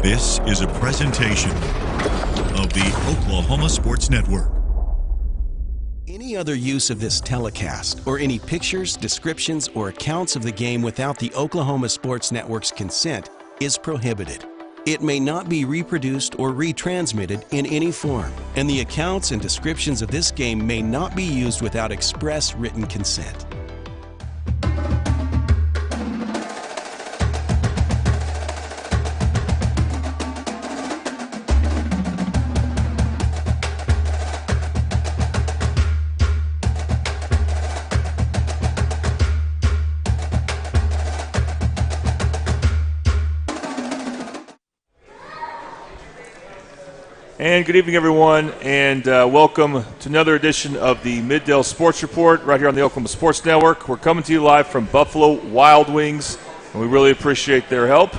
This is a presentation of the Oklahoma Sports Network. Any other use of this telecast or any pictures, descriptions, or accounts of the game without the Oklahoma Sports Network's consent is prohibited. It may not be reproduced or retransmitted in any form, and the accounts and descriptions of this game may not be used without express written consent. And good evening, everyone, and welcome to another edition of the Middale Sports Report right here on the Oklahoma Sports Network. We're coming to you live from Buffalo Wild Wings, and we really appreciate their help.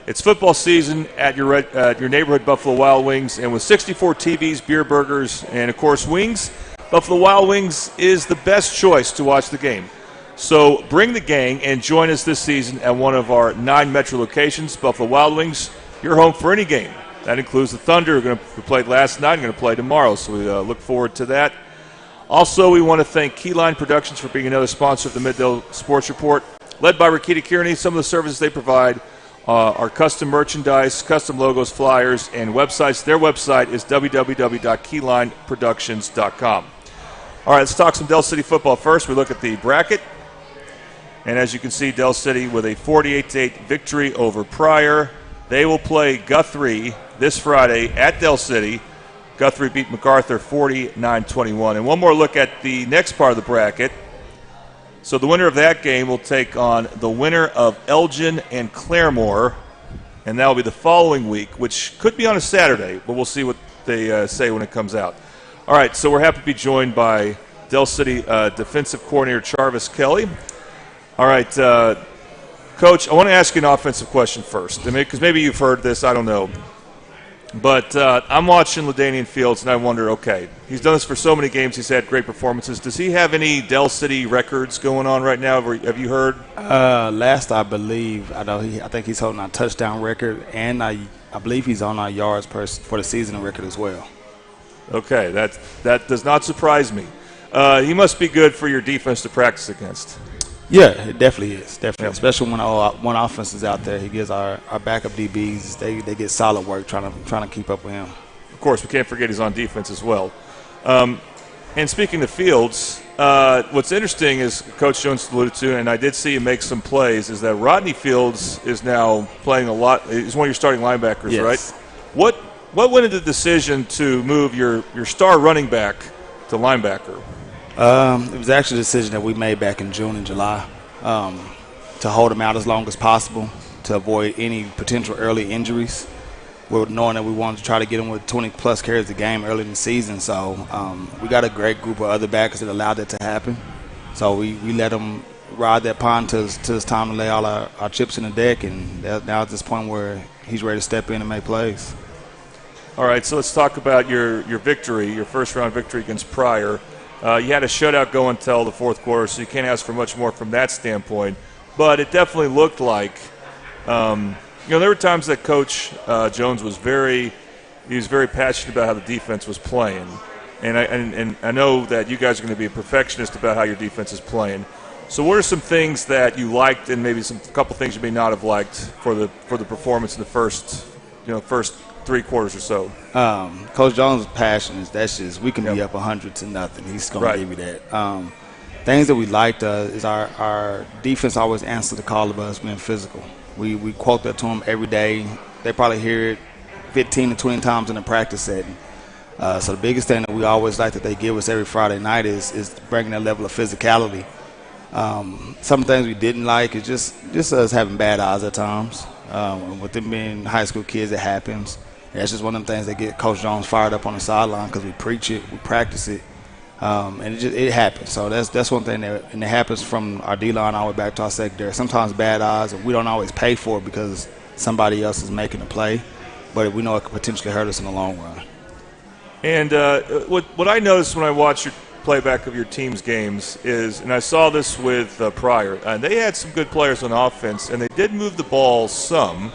It's football season at your neighborhood Buffalo Wild Wings, and with 64 TVs, beer, burgers, and, of course, wings, Buffalo Wild Wings is the best choice to watch the game. So bring the gang and join us this season at one of our 9 metro locations. Buffalo Wild Wings, your home for any game. That includes the Thunder, who played last night and going to play tomorrow, so we look forward to that. Also, we want to thank Keyline Productions for being another sponsor of the Middale Sports Report. Led by Rakita Kearney, some of the services they provide are custom merchandise, custom logos, flyers, and websites. Their website is www.keylineproductions.com. All right, let's talk some Dell City football first. We look at the bracket. And as you can see, Dell City with a 48-8 victory over Pryor. They will play Guthrie this Friday at Dell City. Guthrie beat MacArthur 49-21. And one more look at the next part of the bracket. So the winner of that game will take on the winner of Elgin and Claremore, and that will be the following week, which could be on a Saturday, but we'll see what they say when it comes out. All right, so we're happy to be joined by Dell City defensive coordinator Charvis Kelly. All right, Coach, I want to ask you an offensive question first, because maybe you've heard this, I don't know. But I'm watching LaDainian Fields, and I wonder, okay, he's done this for so many games. He's had great performances. Does he have any Dell City records going on right now? Have you heard? Last I believe, I think he's holding our touchdown record, and I believe he's on our yards for the season record as well. Okay, that does not surprise me. He must be good for your defense to practice against. Yeah, it definitely is. Definitely, yeah. Especially when one offense is out there. He gives our backup DBs, they get solid work trying to keep up with him. Of course, we can't forget he's on defense as well. And speaking of Fields, what's interesting is Coach Jones alluded to, and I did see him make some plays, is that Rodney Fields is now playing a lot. He's one of your starting linebackers, yes. Right? What went into the decision to move your star running back to linebacker? It was actually a decision that we made back in June and July to hold him out as long as possible to avoid any potential early injuries. We're knowing that we wanted to try to get him with 20-plus carries a game early in the season. So we got a great group of other backers that allowed that to happen. So we let him ride that pond till it's time to lay all our chips in the deck, and now at this point where he's ready to step in and make plays. All right, so let's talk about your victory, your first-round victory against Pryor. You had a shutout go until the fourth quarter, so you can't ask for much more from that standpoint. But it definitely looked like, there were times that Coach Jones was very passionate about how the defense was playing. And I know that you guys are going to be a perfectionist about how your defense is playing. So what are some things that you liked, and maybe a couple things you may not have liked for the performance in the first 3 quarters or so? Coach Jones' passion is we can be up 100-0. He's going to give you that. Things that we liked is our defense always answered the call of us being physical. We quote that to them every day. They probably hear it 15 to 20 times in the practice setting. So the biggest thing that we always like that they give us every Friday night is bringing that level of physicality. Some things we didn't like is just us having bad eyes at times. With them being high school kids, it happens. That's just one of them things that get Coach Jones fired up on the sideline because we preach it, we practice it, and it happens. So that's one thing and it happens from our D-line all the way back to our secondary. Sometimes bad eyes, and we don't always pay for it because somebody else is making a play, but we know it could potentially hurt us in the long run. And what I noticed when I watched your playback of your team's games is, and I saw this with Pryor, they had some good players on offense, and they did move the ball some.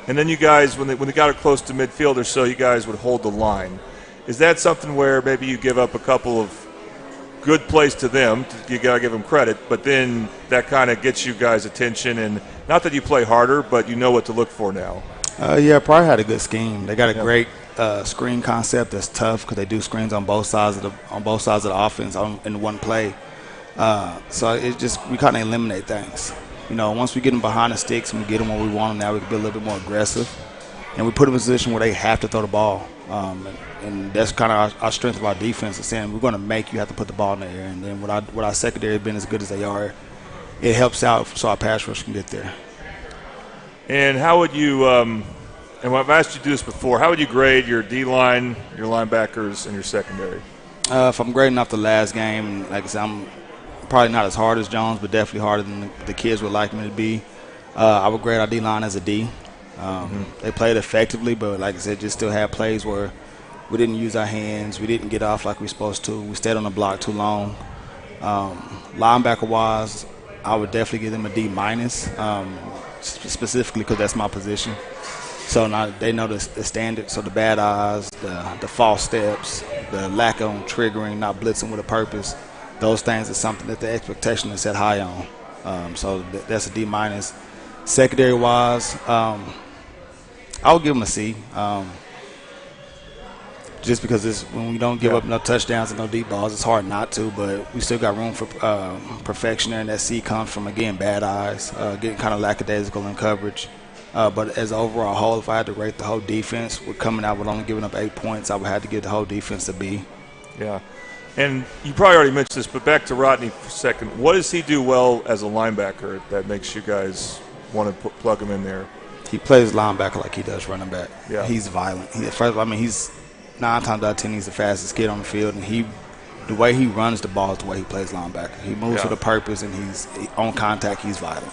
And then you guys, when they got it close to midfield or so, you guys would hold the line. Is that something where maybe you give up a couple of good plays to them? You got to give them credit, but then that kind of gets you guys' attention, and not that you play harder, but you know what to look for now. Yeah, Pryor had a good scheme. They got a great screen concept that's tough because they do screens on both sides of the offense in one play. So it just we kind of eliminate things. Once we get them behind the sticks and we get them where we want them, now we can be a little bit more aggressive, and we put them in a position where they have to throw the ball. And that's kind of our strength of our defense is saying we're going to make you have to put the ball in the air. And then with our secondary being as good as they are, it helps out so our pass rush can get there. And how would you and I've asked you to do this before, how would you grade your D-line, your linebackers, and your secondary? If I'm grading off the last game, like I said, I'm probably not as hard as Jones, but definitely harder than the kids would like me to be. I would grade our D-line as a D. They played effectively, but like I said, just still had plays where we didn't use our hands. We didn't get off like we were supposed to. We stayed on the block too long. Linebacker-wise, I would definitely give them a D-, specifically because that's my position. So now they know the standard. So the bad eyes, the false steps, the lack of triggering, not blitzing with a purpose, those things are something that the expectation is set high on. So that's a D-. Secondary-wise, I would give them a C. Just because when we don't give up no touchdowns and no deep balls, it's hard not to, but we still got room for perfection there, and that C comes from, again, bad eyes, getting kind of lackadaisical in coverage. But as an overall whole, if I had to rate the whole defense, we're coming out with only giving up 8 points, I would have to give the whole defense a B. Yeah. And you probably already mentioned this, but back to Rodney for a second. What does he do well as a linebacker that makes you guys want to plug him in there? He plays linebacker like he does running back. Yeah. He's violent. He's 9 times out of 10, he's the fastest kid on the field, and the way he runs the ball is the way he plays linebacker. He moves with a purpose, and he's on contact. He's violent.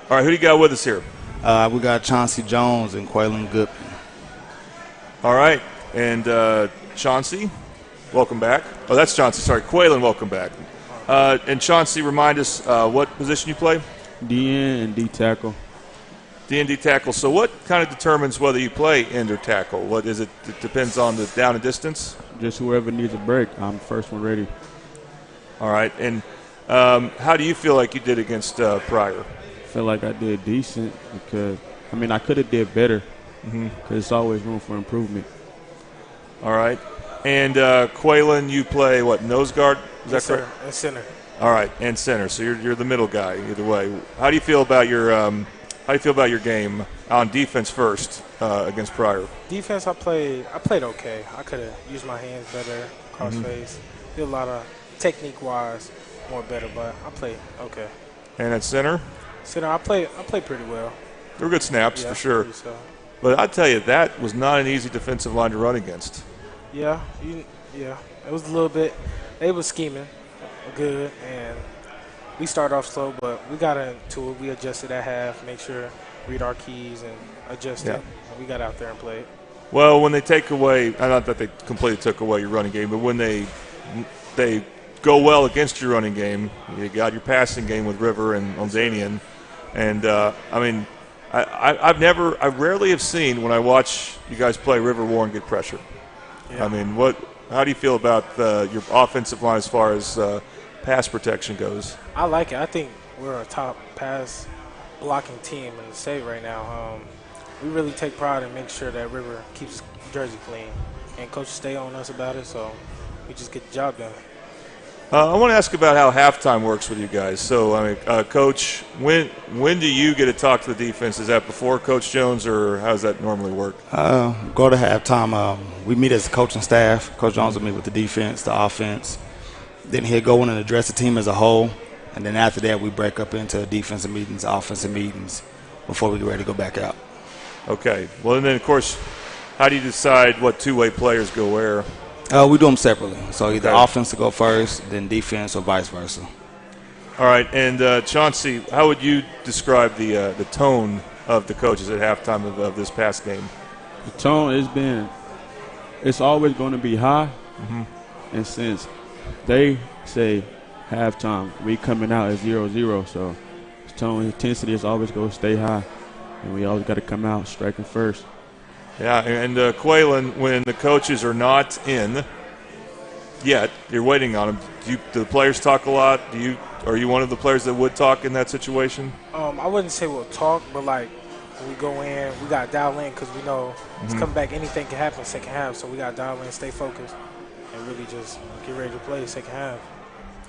All right, who do you got with us here? We got Chauncey Jones and Quaylen Goodman. All right, and Chauncey, welcome back. Oh, that's Chauncey. Sorry, Quaylen, welcome back. And Chauncey, remind us what position you play? DN and D tackle. D&D tackle. So what kind of determines whether you play end or tackle? What is it? It depends on the down and distance? Just whoever needs a break. I'm the first one ready. All right. And how do you feel like you did against Pryor? I feel like I did decent because, I could have did better because there's always room for improvement. All right. And Quaylen, you play what, nose guard? Is that correct? And center. All right, and center. So you're the middle guy either way. How do you feel about your game on defense first against Pryor? Defense, I played okay. I could have used my hands better, crossface. Did a lot of technique-wise more better, but I played okay. And at center? Center, I played pretty well. They were good snaps for sure. So. But I tell you, that was not an easy defensive line to run against. Yeah, it was a little bit. They were scheming good, and we started off slow, but we got into it. We adjusted at half, make sure, read our keys, and adjust it. And we got out there and played. Well, when they take away, not that they completely took away your running game, but when they go well against your running game, you got your passing game with River and Oldanian, and I rarely have seen when I watch you guys play River Warren get pressure. Yeah. How do you feel about your offensive line as far as pass protection goes? I like it. I think we're a top pass blocking team in the state right now. We really take pride in making sure that River keeps Jersey clean, and coaches stay on us about it, so we just get the job done. I want to ask about how halftime works with you guys. So, Coach, when do you get to talk to the defense? Is that before Coach Jones, or how does that normally work? Go to halftime. We meet as a coaching staff. Coach Jones will meet with the defense, the offense. Then he'll go in and address the team as a whole. And then after that, we break up into defensive meetings, offensive meetings before we get ready to go back out. Okay. Well, and then, of course, how do you decide what two-way players go where? We do them separately. So either offense will go first, then defense, or vice versa. All right. And, Chauncey, how would you describe the tone of the coaches at halftime of this past game? The tone it's always going to be high. And since they say halftime, we coming out at 0-0, so the tone intensity is always going to stay high. and we always got to come out striking first. Yeah, and Quaylen, when the coaches are not in yet, you're waiting on them. Do the players talk a lot? Are you one of the players that would talk in that situation? I wouldn't say we'll talk, but like when we go in, we got to dial in because we know it's coming back. Anything can happen second half, so we got to dial in, stay focused, and really just get ready to play second half.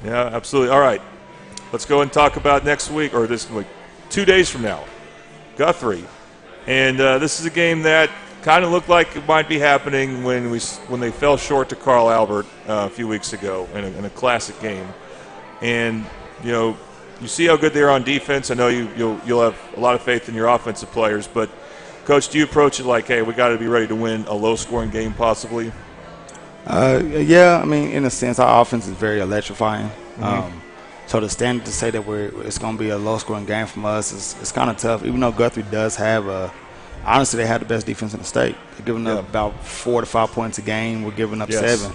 Yeah, absolutely. All right, let's go and talk about next week, or this week, 2 days from now, Guthrie. And this is a game that kind of looked like it might be happening when they fell short to Carl Albert a few weeks ago in a classic game. And, you see how good they are on defense. I know you'll have a lot of faith in your offensive players, but, Coach, do you approach it like, hey, we got to be ready to win a low-scoring game possibly? Yeah, I mean, in a sense, our offense is very electrifying. So to stand to say that it's going to be a low-scoring game from us is kind of tough, even though Guthrie does have honestly, they have the best defense in the state. They're giving up about 4 to 5 points a game. We're giving up 7.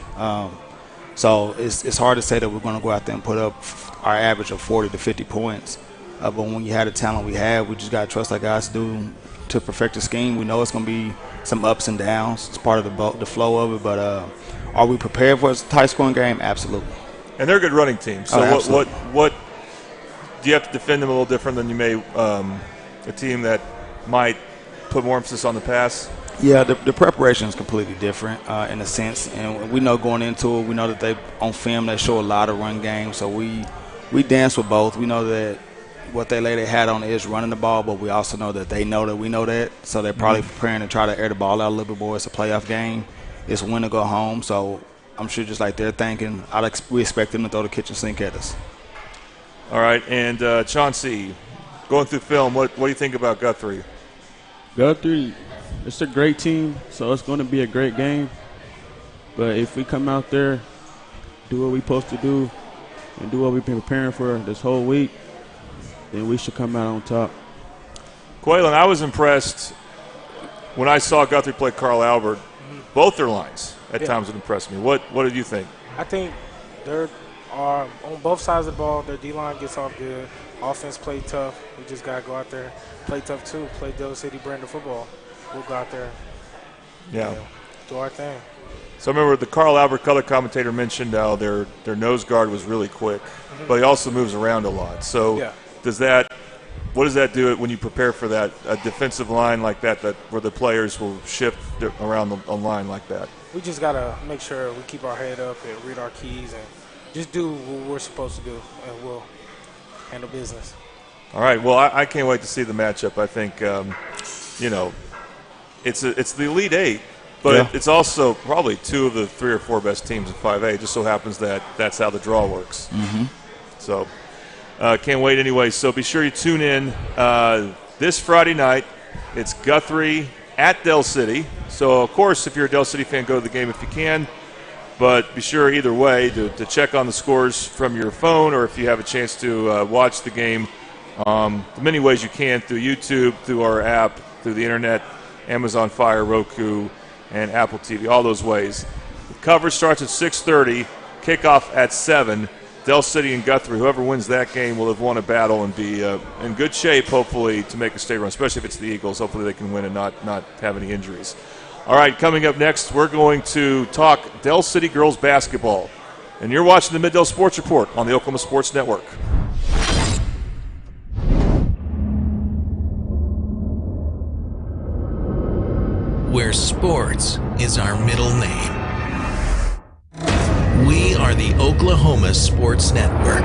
So it's hard to say that we're going to go out there and put up our average of 40 to 50 points. But when you have the talent we have, we just got to trust our guys to perfect the scheme. We know it's going to be some ups and downs. It's part of the flow of it. But are we prepared for a tight-scoring game? Absolutely. And they're a good running team. So what do you have to defend them a little different than you may a team that might put more emphasis on the pass? Yeah, the preparation is completely different in a sense, and we know going into it, we know that they on film they show a lot of run game, so we dance with both. We know that what they lay their hat on is running the ball, but we also know that they know that we know that, so they're probably preparing to try to air the ball out a little bit more. It's a playoff game. It's win or go home, so I'm sure just like they're thinking, we expect them to throw the kitchen sink at us. All right, and Chauncey, going through film, what do you think about Guthrie? Guthrie, it's a great team, so it's going to be a great game. But if we come out there, do what we're supposed to do, and do what we've been preparing for this whole week, then we should come out on top. Quaylen, I was impressed when I saw Guthrie play Carl Albert. Both their lines at times would impress me. What did you think? I think they're on both sides of the ball. Their D-line gets off good. Offense play tough. We just got to go out there, play tough too. Play Dell City brand of football. We'll go out there. Do our thing. So I remember the Carl Albert color commentator mentioned how their nose guard was really quick, but he also moves around a lot. So what does that do when you prepare for that, a defensive line like that where the players will shift around the line like that? We just got to make sure we keep our head up and read our keys and just do what we're supposed to do, and we'll handle business. All right. Well, I can't wait to see the matchup. I think, it's the Elite Eight, but it's also probably 2 of the 3 or 4 best teams in 5A. It just so happens that that's how the draw works. So can't wait anyway. So be sure you tune in this Friday night. It's Guthrie at Dell City. So, of course, if you're a Dell City fan, go to the game if you can. But be sure either way to check on the scores from your phone, or if you have a chance to watch the game the many ways you can, through YouTube, through our app, through the internet, Amazon Fire, Roku, and Apple TV, all those ways. The coverage starts at 6:30, kickoff at 7. Dell City and Guthrie, whoever wins that game will have won a battle and be in good shape, hopefully, to make a state run, especially if it's the Eagles. Hopefully they can win and not have any injuries. All right, coming up next, we're going to talk Dell City girls basketball. And you're watching the Middale Sports Report on the Oklahoma Sports Network. Where sports is our middle name. We are the Oklahoma Sports Network.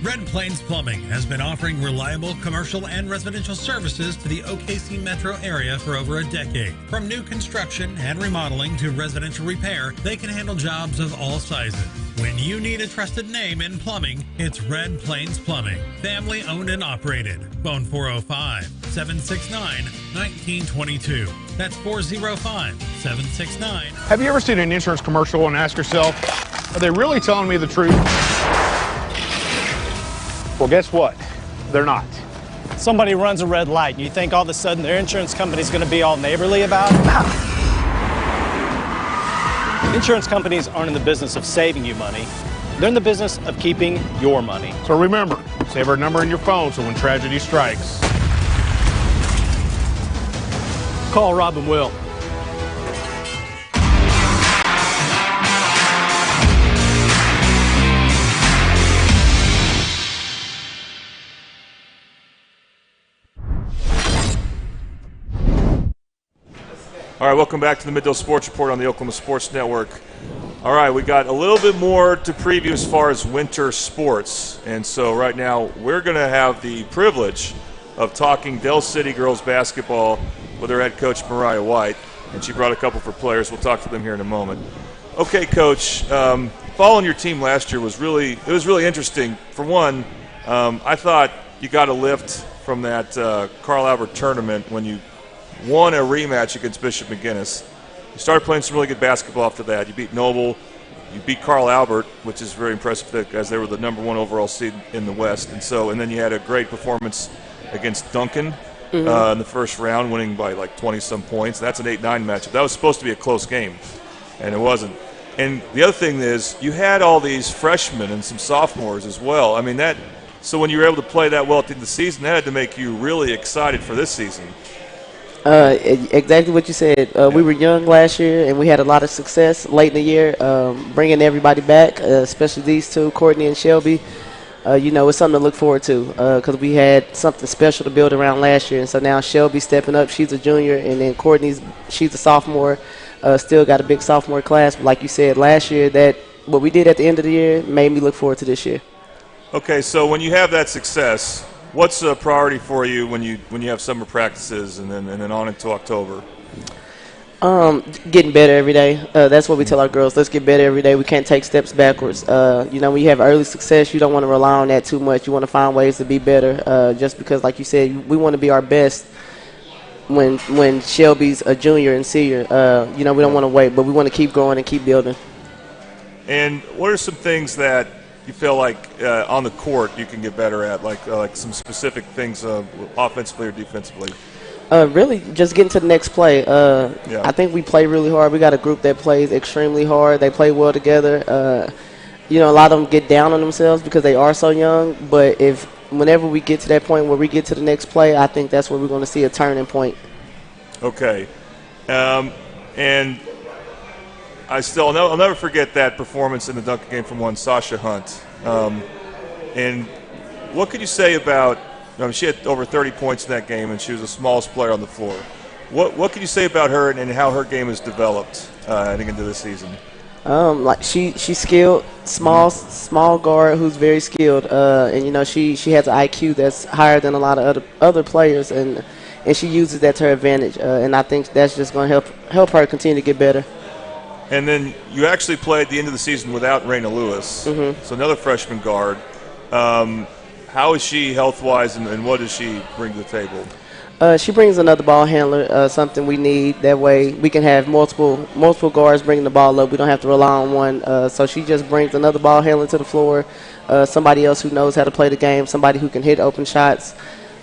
Red Plains Plumbing has been offering reliable commercial and residential services to the OKC metro area for over a decade. From new construction and remodeling to residential repair, they can handle jobs of all sizes. When you need a trusted name in plumbing, it's Red Plains Plumbing. Family owned and operated. Phone 405-769-1922. That's 405-769. Have you ever seen an insurance commercial and asked yourself, are they really telling me the truth? Well, guess what? They're not. Somebody runs a red light and you think all of a sudden their insurance company's going to be all neighborly about it? Insurance companies aren't in the business of saving you money. They're in the business of keeping your money. So remember, Save our number in your phone so when tragedy strikes. Call Rob and Will. All right, welcome back to the Middale Sports Report on the Oklahoma Sports Network. All right, we got a little bit more to preview as far as winter sports. And so right now we're going to have the privilege of talking Dell City girls basketball with their head coach, Mariah White. And she brought a couple for players. We'll talk to them here in a moment. Okay, Coach, following your team last year was really interesting. For one, I thought you got a lift from that Carl Albert tournament when you won a rematch against Bishop McGuinness. You started playing some really good basketball after that. You beat Noble. You beat Carl Albert, which is very impressive as they were the number 1 overall seed in the West. And then you had a great performance against Duncan in the first round, winning by like 20-some points. That's an 8-9 matchup. That was supposed to be a close game, and it wasn't. And the other thing is you had all these freshmen and some sophomores as well. I mean, so when you were able to play that well at the end of the season, that had to make you really excited for this season. Exactly what you said. We were young last year, and we had a lot of success late in the year, bringing everybody back, especially these two, Courtney and Shelby. It's something to look forward to because we had something special to build around last year. And so now Shelby's stepping up. She's a junior, and then she's a sophomore. Still got a big sophomore class. But like you said, last year, what we did at the end of the year made me look forward to this year. Okay, so when you have that success, what's a priority for you when you have summer practices and then on into October? Getting better every day. That's what we tell our girls. Let's get better every day. We can't take steps backwards. When you have early success, you don't want to rely on that too much. You want to find ways to be better. Just because, like you said, we want to be our best when Shelby's a junior and senior. We don't want to wait, but we want to keep growing and keep building. And what are some things that you feel like on the court you can get better at, like some specific things offensively or defensively? Really, just getting to the next play. I think we play really hard. We got a group that plays extremely hard. They play well together. A lot of them get down on themselves because they are so young. But whenever we get to that point where we get to the next play, I think that's where we're going to see a turning point. Okay. And I'll never forget that performance in the Duncan game from one Sasha Hunt. And what could you say about? She had over 30 points in that game, and she was the smallest player on the floor. What can you say about her and how her game has developed heading into this season? She's skilled, small guard who's very skilled, and she has an IQ that's higher than a lot of other players, and she uses that to her advantage. And I think that's just going to help her continue to get better. And then you actually played the end of the season without Raina Lewis, so another freshman guard. How is she health-wise, and what does she bring to the table? She brings another ball handler, something we need. That way we can have multiple guards bringing the ball up. We don't have to rely on one. So she just brings another ball handler to the floor, somebody else who knows how to play the game, somebody who can hit open shots.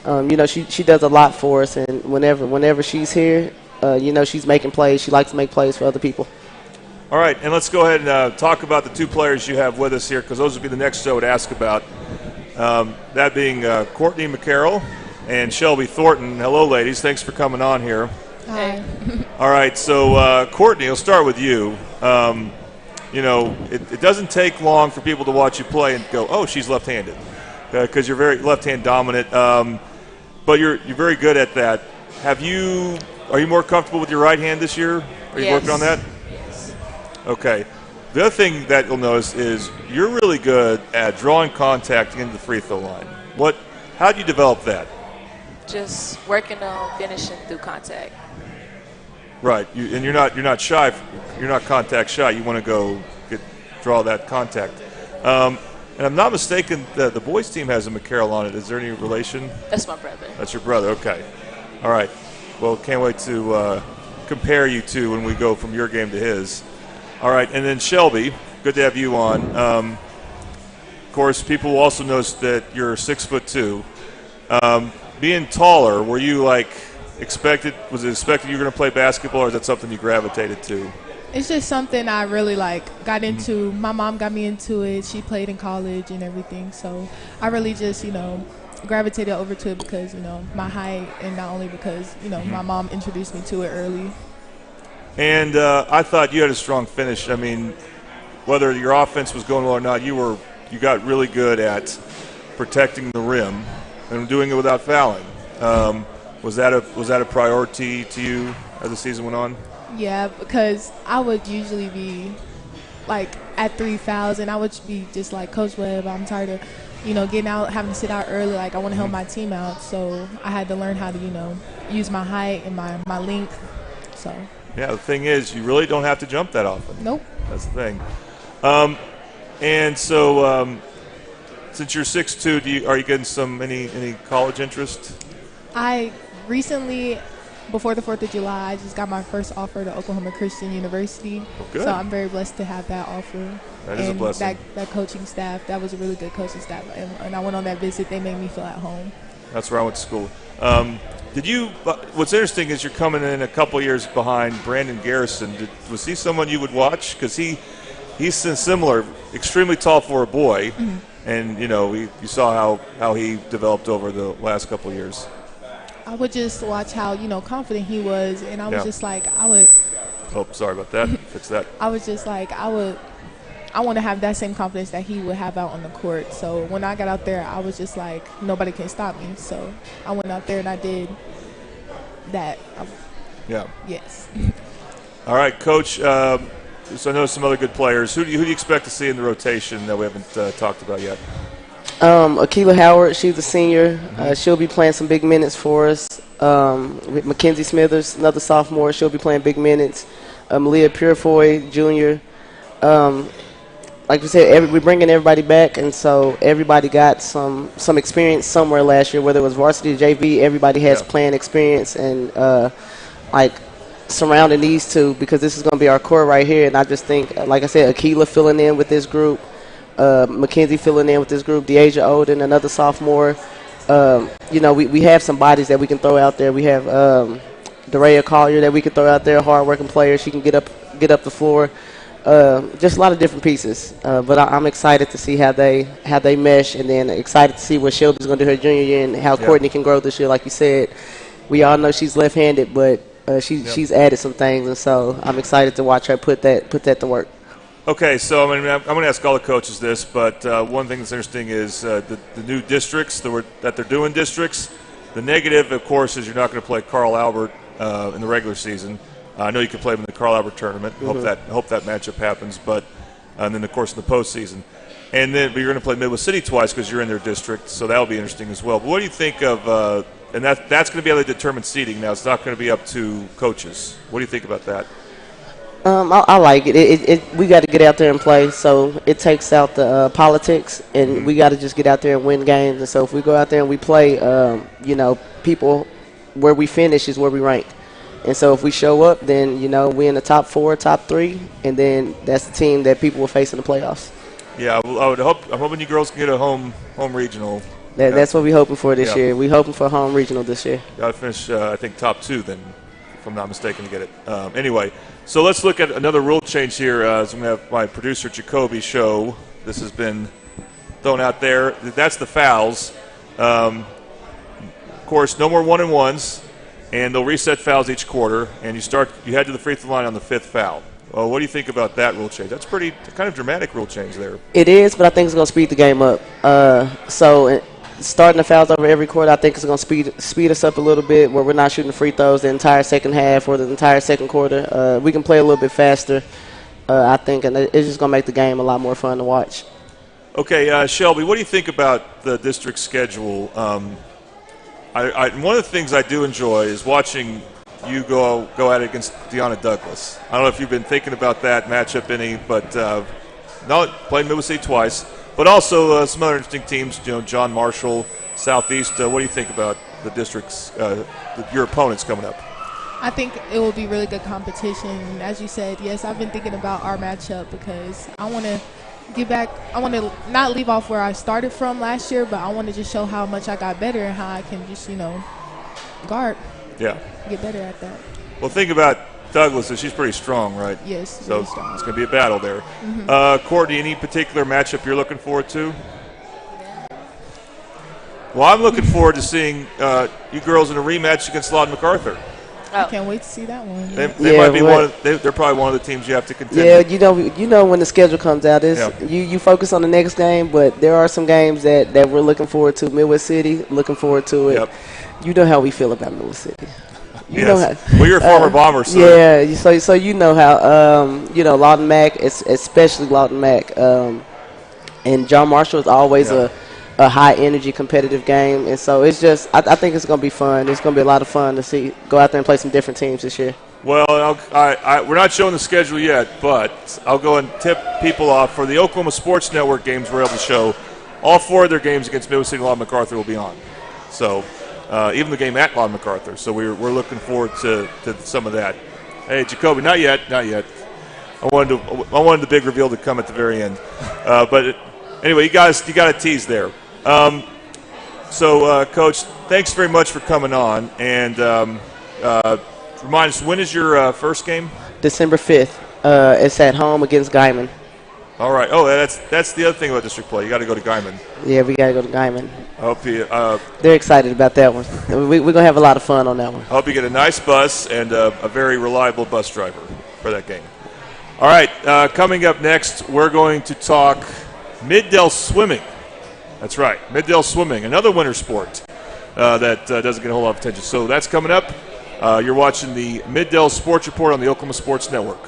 She does a lot for us, and whenever she's here, she's making plays. She likes to make plays for other people. All right, and let's go ahead and talk about the two players you have with us here, because those would be the next show to ask about. That being Courtney McCarroll and Shelby Thornton. Hello, ladies. Thanks for coming on here. Hi. All right, so Courtney, I'll start with you. It doesn't take long for people to watch you play and go, oh, she's left-handed, because you're very left-hand dominant. But you're very good at that. Are you more comfortable with your right hand this year? Are you working on that? Yes. Okay. The other thing that you'll notice is you're really good at drawing contact into the free throw line. How do you develop that? Just working on finishing through contact. Right, and you're not shy. You're not contact shy. You want to go draw that contact. And I'm not mistaken, the boys team has a McCarroll on it. Is there any relation? That's my brother. That's your brother. Okay. All right. Well, can't wait to compare you two when we go from your game to his. All right, and then Shelby, good to have you on. Of course, people will also notice that you're 6'2". Being taller, were you expected? Was it expected you were going to play basketball, or is that something you gravitated to? It's just something I really got into. My mom got me into it. She played in college and everything. So I really just, gravitated over to it because, my height, and not only because, my mom introduced me to it early. And I thought you had a strong finish. I mean, whether your offense was going well or not, you got really good at protecting the rim and doing it without fouling. Was that a priority to you as the season went on? Yeah, because I would usually be at 3 fouls, and I would be just like, Coach Webb, I'm tired of getting out, having to sit out early. I want to help my team out, so I had to learn how to use my height and my length. So yeah, the thing is, you really don't have to jump that often. Nope. That's the thing. And so since you're 6'2", are you getting any college interest? I recently, before the 4th of July, I just got my first offer to Oklahoma Christian University. Oh, good. So I'm very blessed to have that offer. That is a blessing. That coaching staff, that was a really good coaching staff. And I went on that visit. They made me feel at home. That's where I went to school. What's interesting is you're coming in a couple years behind Brandon Garrison. Was he someone you would watch? Because he's similar, extremely tall for a boy. Mm-hmm. And, you saw how he developed over the last couple of years. I would just watch how, confident he was. And I was just like, Oh, sorry about that. Fix that. I was just like, I want to have that same confidence that he would have out on the court. So when I got out there, I was just like, nobody can stop me. So I went out there and I did that. Yeah. Yes. All right, Coach. So I know some other good players. Who do you expect to see in the rotation that we haven't talked about yet? Akila Howard, she's a senior. She'll be playing some big minutes for us. With Mackenzie Smithers, another sophomore, she'll be playing big minutes. Malia Purefoy, junior. Like we said, we're bringing everybody back, and so everybody got some experience somewhere last year, whether it was varsity or JV. Everybody has playing experience, and surrounding these two, because this is going to be our core right here. And I just think, like I said, Akila filling in with this group, Mackenzie filling in with this group, Deasia Olden, another sophomore. We have some bodies that we can throw out there. We have Daria Collier that we can throw out there, a hard-working player. She can get up the floor. Just a lot of different pieces. But I'm excited to see how they mesh, and then excited to see what Shelby's going to do her junior year and how Courtney can grow this year. Like you said, we all know she's left-handed, but she's added some things, and so I'm excited to watch her put that to work. Okay, so I'm going to ask all the coaches this, but one thing that's interesting is the new districts that they're doing districts. The negative, of course, is you're not going to play Carl Albert in the regular season. I know you can play them in the Carl Albert tournament. Mm-hmm. Hope that matchup happens, but and then of course in the postseason, but you're going to play Midwest City twice because you're in their district, so that'll be interesting as well. But what do you think of? And that's going to be how they determine seeding. Now it's not going to be up to coaches. What do you think about that? I like it. We got to get out there and play, so it takes out the politics, and we got to just get out there and win games. And so if we go out there and we play, people, where we finish is where we rank. And so if we show up, then, we in the top 4, top 3, and then that's the team that people will face in the playoffs. Yeah, I'm hoping you girls can get a home regional. That's what we're hoping for this year. We're hoping for a home regional this year. Got to finish, I think, top 2 then, if I'm not mistaken, to get it. Anyway, so let's look at another rule change here. So I'm going to have my producer, Jacoby, show. This has been thrown out there. That's the fouls. Of course, no more 1-and-1s. And they'll reset fouls each quarter, and you head to the free throw line on the 5th foul. Well, what do you think about that rule change? That's pretty kind of dramatic rule change there. It is, but I think it's going to speed the game up. So starting the fouls over every quarter, I think it's going to speed us up a little bit, where we're not shooting free throws the entire second half or the entire second quarter. We can play a little bit faster, I think, and it's just going to make the game a lot more fun to watch. Okay, Shelby, what do you think about the district schedule? One of the things I do enjoy is watching you go at it against Deanna Douglas. I don't know if you've been thinking about that matchup any, but played Midwest City twice, but also some other interesting teams. John Marshall, Southeast. What do you think about the districts, your opponents coming up? I think it will be really good competition. As you said, yes, I've been thinking about our matchup because I want to get back. I want to not leave off where I started from last year, but I want to just show how much I got better and how I can just, guard. Yeah. Get better at that. Well, think about Douglas, and she's pretty strong, right? Yes, so really strong. it's going to be a battle there. Courtney, any particular matchup you're looking forward to? Well, I'm looking forward to seeing you girls in a rematch against Lawton MacArthur. I can't wait to see that one. They might be they're probably one of the teams you have to contend with. Yeah, you know when the schedule comes out, you focus on the next game, but there are some games that we're looking forward to. Midwest City, looking forward to it. Yep. You know how we feel about Midwest City. You know how, well, you're a former Bomber, so. Yeah, so you know how, Lawton Mac, especially Lawton Mac, and John Marshall is always a high-energy competitive game. And so it's just I think it's going to be fun. It's going to be a lot of fun to go out there and play some different teams this year. Well, we're not showing the schedule yet, but I'll go and tip people off. For the Oklahoma Sports Network games we're able to show, all 4 of their games against Midwest City and Lawton MacArthur will be on. So even the game at Lawton MacArthur. So we're looking forward to some of that. Hey, Jacoby, not yet. I wanted the big reveal to come at the very end. But anyway, you got a tease there. So, Coach, thanks very much for coming on. And remind us, when is your first game? December 5th. It's at home against Guyman. All right. Oh, that's the other thing about district play. You got to go to Guyman. Yeah, we got to go to Guyman. I hope you. They're excited about that one. We're going to have a lot of fun on that one. I hope you get a nice bus and a very reliable bus driver for that game. All right. Coming up next, we're going to talk Middale swimming. That's right, Middale swimming, another winter sport that doesn't get a whole lot of attention. So that's coming up. You're watching the Middale Sports Report on the Oklahoma Sports Network.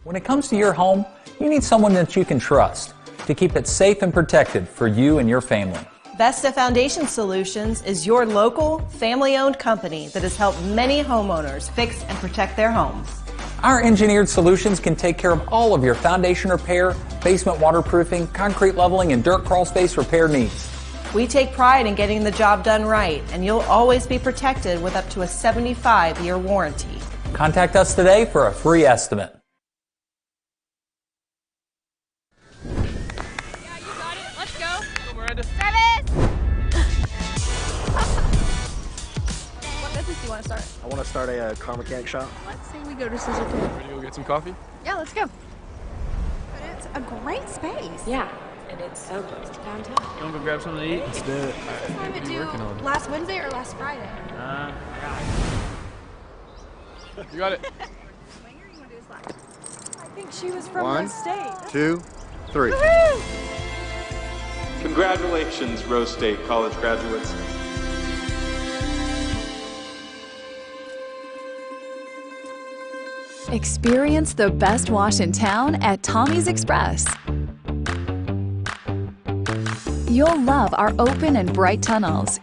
When it comes to your home, you need someone that you can trust to keep it safe and protected for you and your family. Vesta Foundation Solutions is your local, family-owned company that has helped many homeowners fix and protect their homes. Our engineered solutions can take care of all of your foundation repair, basement waterproofing, concrete leveling, and dirt crawl space repair needs. We take pride in getting the job done right, and you'll always be protected with up to a 75-year warranty. Contact us today for a free estimate. What business do you want to start? I want to start a car mechanic shop. Let's say we go to Sizzle King. Ready to go get some coffee? Yeah, let's go. But it's a great space. Yeah, and it's so close to downtown. You want to go grab something to eat? Let's do it. What time it What are you due? working on? Last Wednesday or last Friday? You got it. I think she was from One, Rose State. 2, 3. Woohoo! Congratulations, Rose State college graduates. Experience the best wash in town at Tommy's Express. You'll love our open and bright tunnels,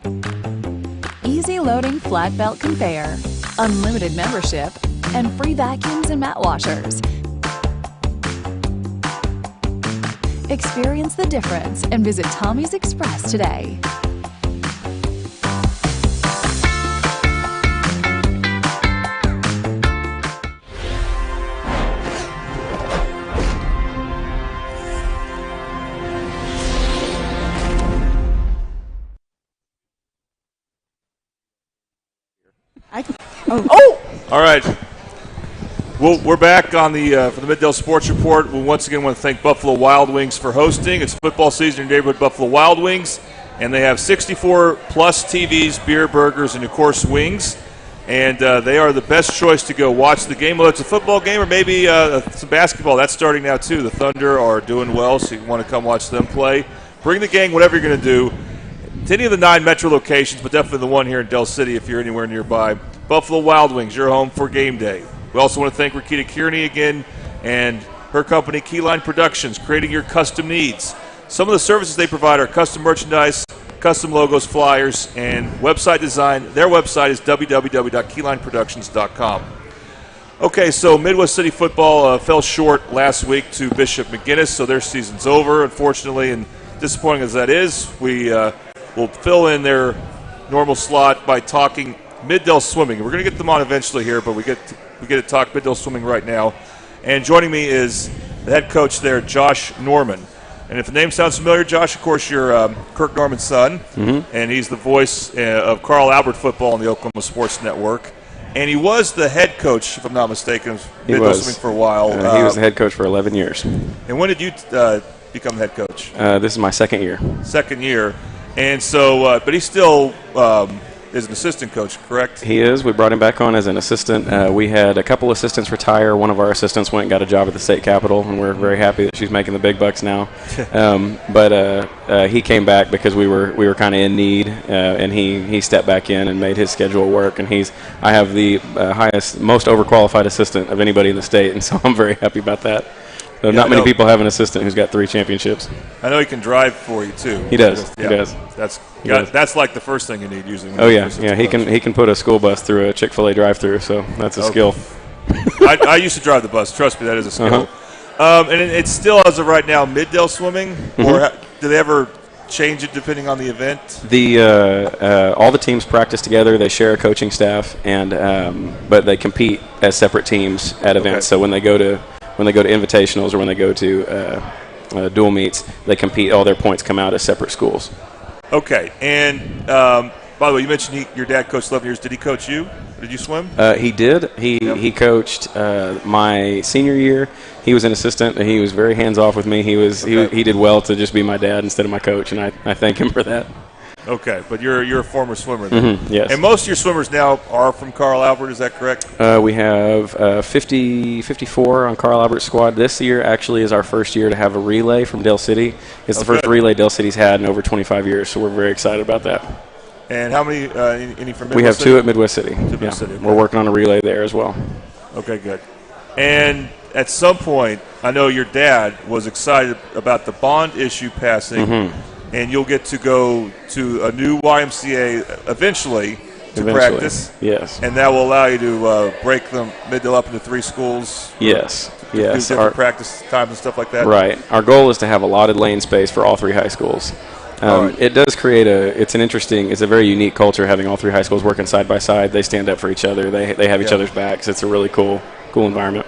easy loading flat belt conveyor, unlimited membership, and free vacuums and mat washers. Experience the difference and visit Tommy's Express today. All right. Well, we're back on the for the Middale Sports Report. We once again want to thank Buffalo Wild Wings for hosting. It's football season in your neighborhood, Buffalo Wild Wings, and they have 64 plus TVs, beer, burgers, and of course wings. And they are the best choice to go watch the game, whether it's a football game or maybe some basketball. That's starting now too. The Thunder are doing well, so you want to come watch them play. Bring the gang, whatever you're going to do, to any of the 9 metro locations, but definitely the one here in Dell City if you're anywhere nearby. Buffalo Wild Wings, your home for game day. We also want to thank Rakita Kearney again and her company, Keyline Productions, creating your custom needs. Some of the services they provide are custom merchandise, custom logos, flyers, and website design. Their website is www.keylineproductions.com. Okay, so Midwest City football fell short last week to Bishop McGuinness, so their season's over, unfortunately, and disappointing as that is. We'll will fill in their normal slot by talking Middale swimming. We're going to get them on eventually here, but we get to talk Middale swimming right now. And joining me is the head coach there, Josh Norman. And if the name sounds familiar, Josh, of course, you're Kirk Norman's son, and he's the voice of Carl Albert football on the Oklahoma Sports Network. And he was the head coach, if I'm not mistaken, of Middale swimming for a while. He was the head coach for 11 years. And when did you become the head coach? This is my second year. Second year. And so, but he still is an assistant coach, correct? He is. We brought him back on as an assistant. We had a couple assistants retire. One of our assistants went and got a job at the state capitol, and we're very happy that she's making the big bucks now. But he came back because we were kind of in need, and he stepped back in and made his schedule work. And I have the most overqualified assistant of anybody in the state, and so I'm very happy about that. So not many people have an assistant who's got 3 championships. I know he can drive for you too. He does. He does. That's like the first thing you need usually. Oh yeah. He can put a school bus through a Chick-fil-A drive-through. So that's a skill. I used to drive the bus. Trust me, that is a skill. And it's still, as of right now, Middale swimming, or do they ever change it depending on the event? All the teams practice together. They share a coaching staff, and but they compete as separate teams at events. So when they go to invitationals or when they go to dual meets, they compete. All their points come out as separate schools. Okay. And by the way, you mentioned your dad coached 11 years. Did he coach you? Did you swim? He did. He coached my senior year. He was an assistant, and he was very hands-off with me. He did well to just be my dad instead of my coach, and I thank him for that. Okay, but you're a former swimmer then. Yes. And most of your swimmers now are from Carl Albert, is that correct? We have 54 on Carl Albert's squad. This year actually is our first year to have a relay from Dell City. It's the first relay Dell City's had in over 25 years, so we're very excited about that. And how many any from Midwest City? We have 2 at Midwest City. City. Okay. We're working on a relay there as well. Okay, good. And at some point, I know your dad was excited about the bond issue passing, and you'll get to go to a new YMCA eventually to practice. Yes. And that will allow you to break Middale up into 3 schools. Yes. Yes. Do different practice times and stuff like that. Right. Our goal is to have allotted lane space for all 3 high schools. It does create it's a very unique culture having all 3 high schools working side by side. They stand up for each other. They have each other's backs. It's a really cool environment.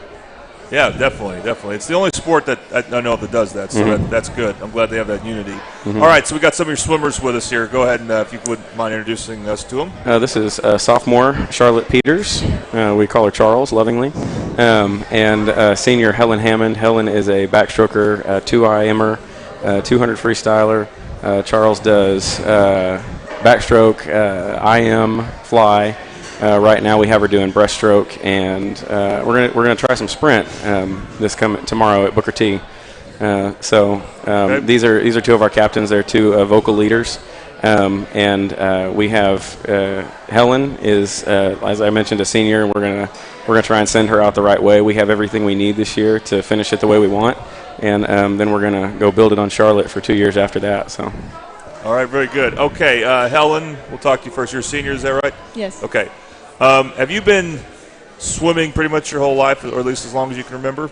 Yeah, definitely. It's the only sport that I know of that does that, so that's good. I'm glad they have that unity. All right, so we got some of your swimmers with us here. Go ahead and, if you wouldn't mind introducing us to them. This is sophomore Charlotte Peters. We call her Charles, lovingly. And senior Helen Hammond. Helen is a backstroker, 2IMer, 200 freestyler. Charles does backstroke, IM, fly. Right now we have her doing breaststroke, and we're gonna try some sprint tomorrow at Booker T. These are 2 of our captains. They're 2 vocal leaders, and we have Helen is as I mentioned, a senior, and we're gonna try and send her out the right way. We have everything we need this year to finish it the way we want, and then we're gonna go build it on Charlotte for 2 years after that. So. All right, very good. Okay, Helen, we'll talk to you first. You're a senior, is that right? Yes. Okay. Have you been swimming pretty much your whole life, or at least as long as you can remember?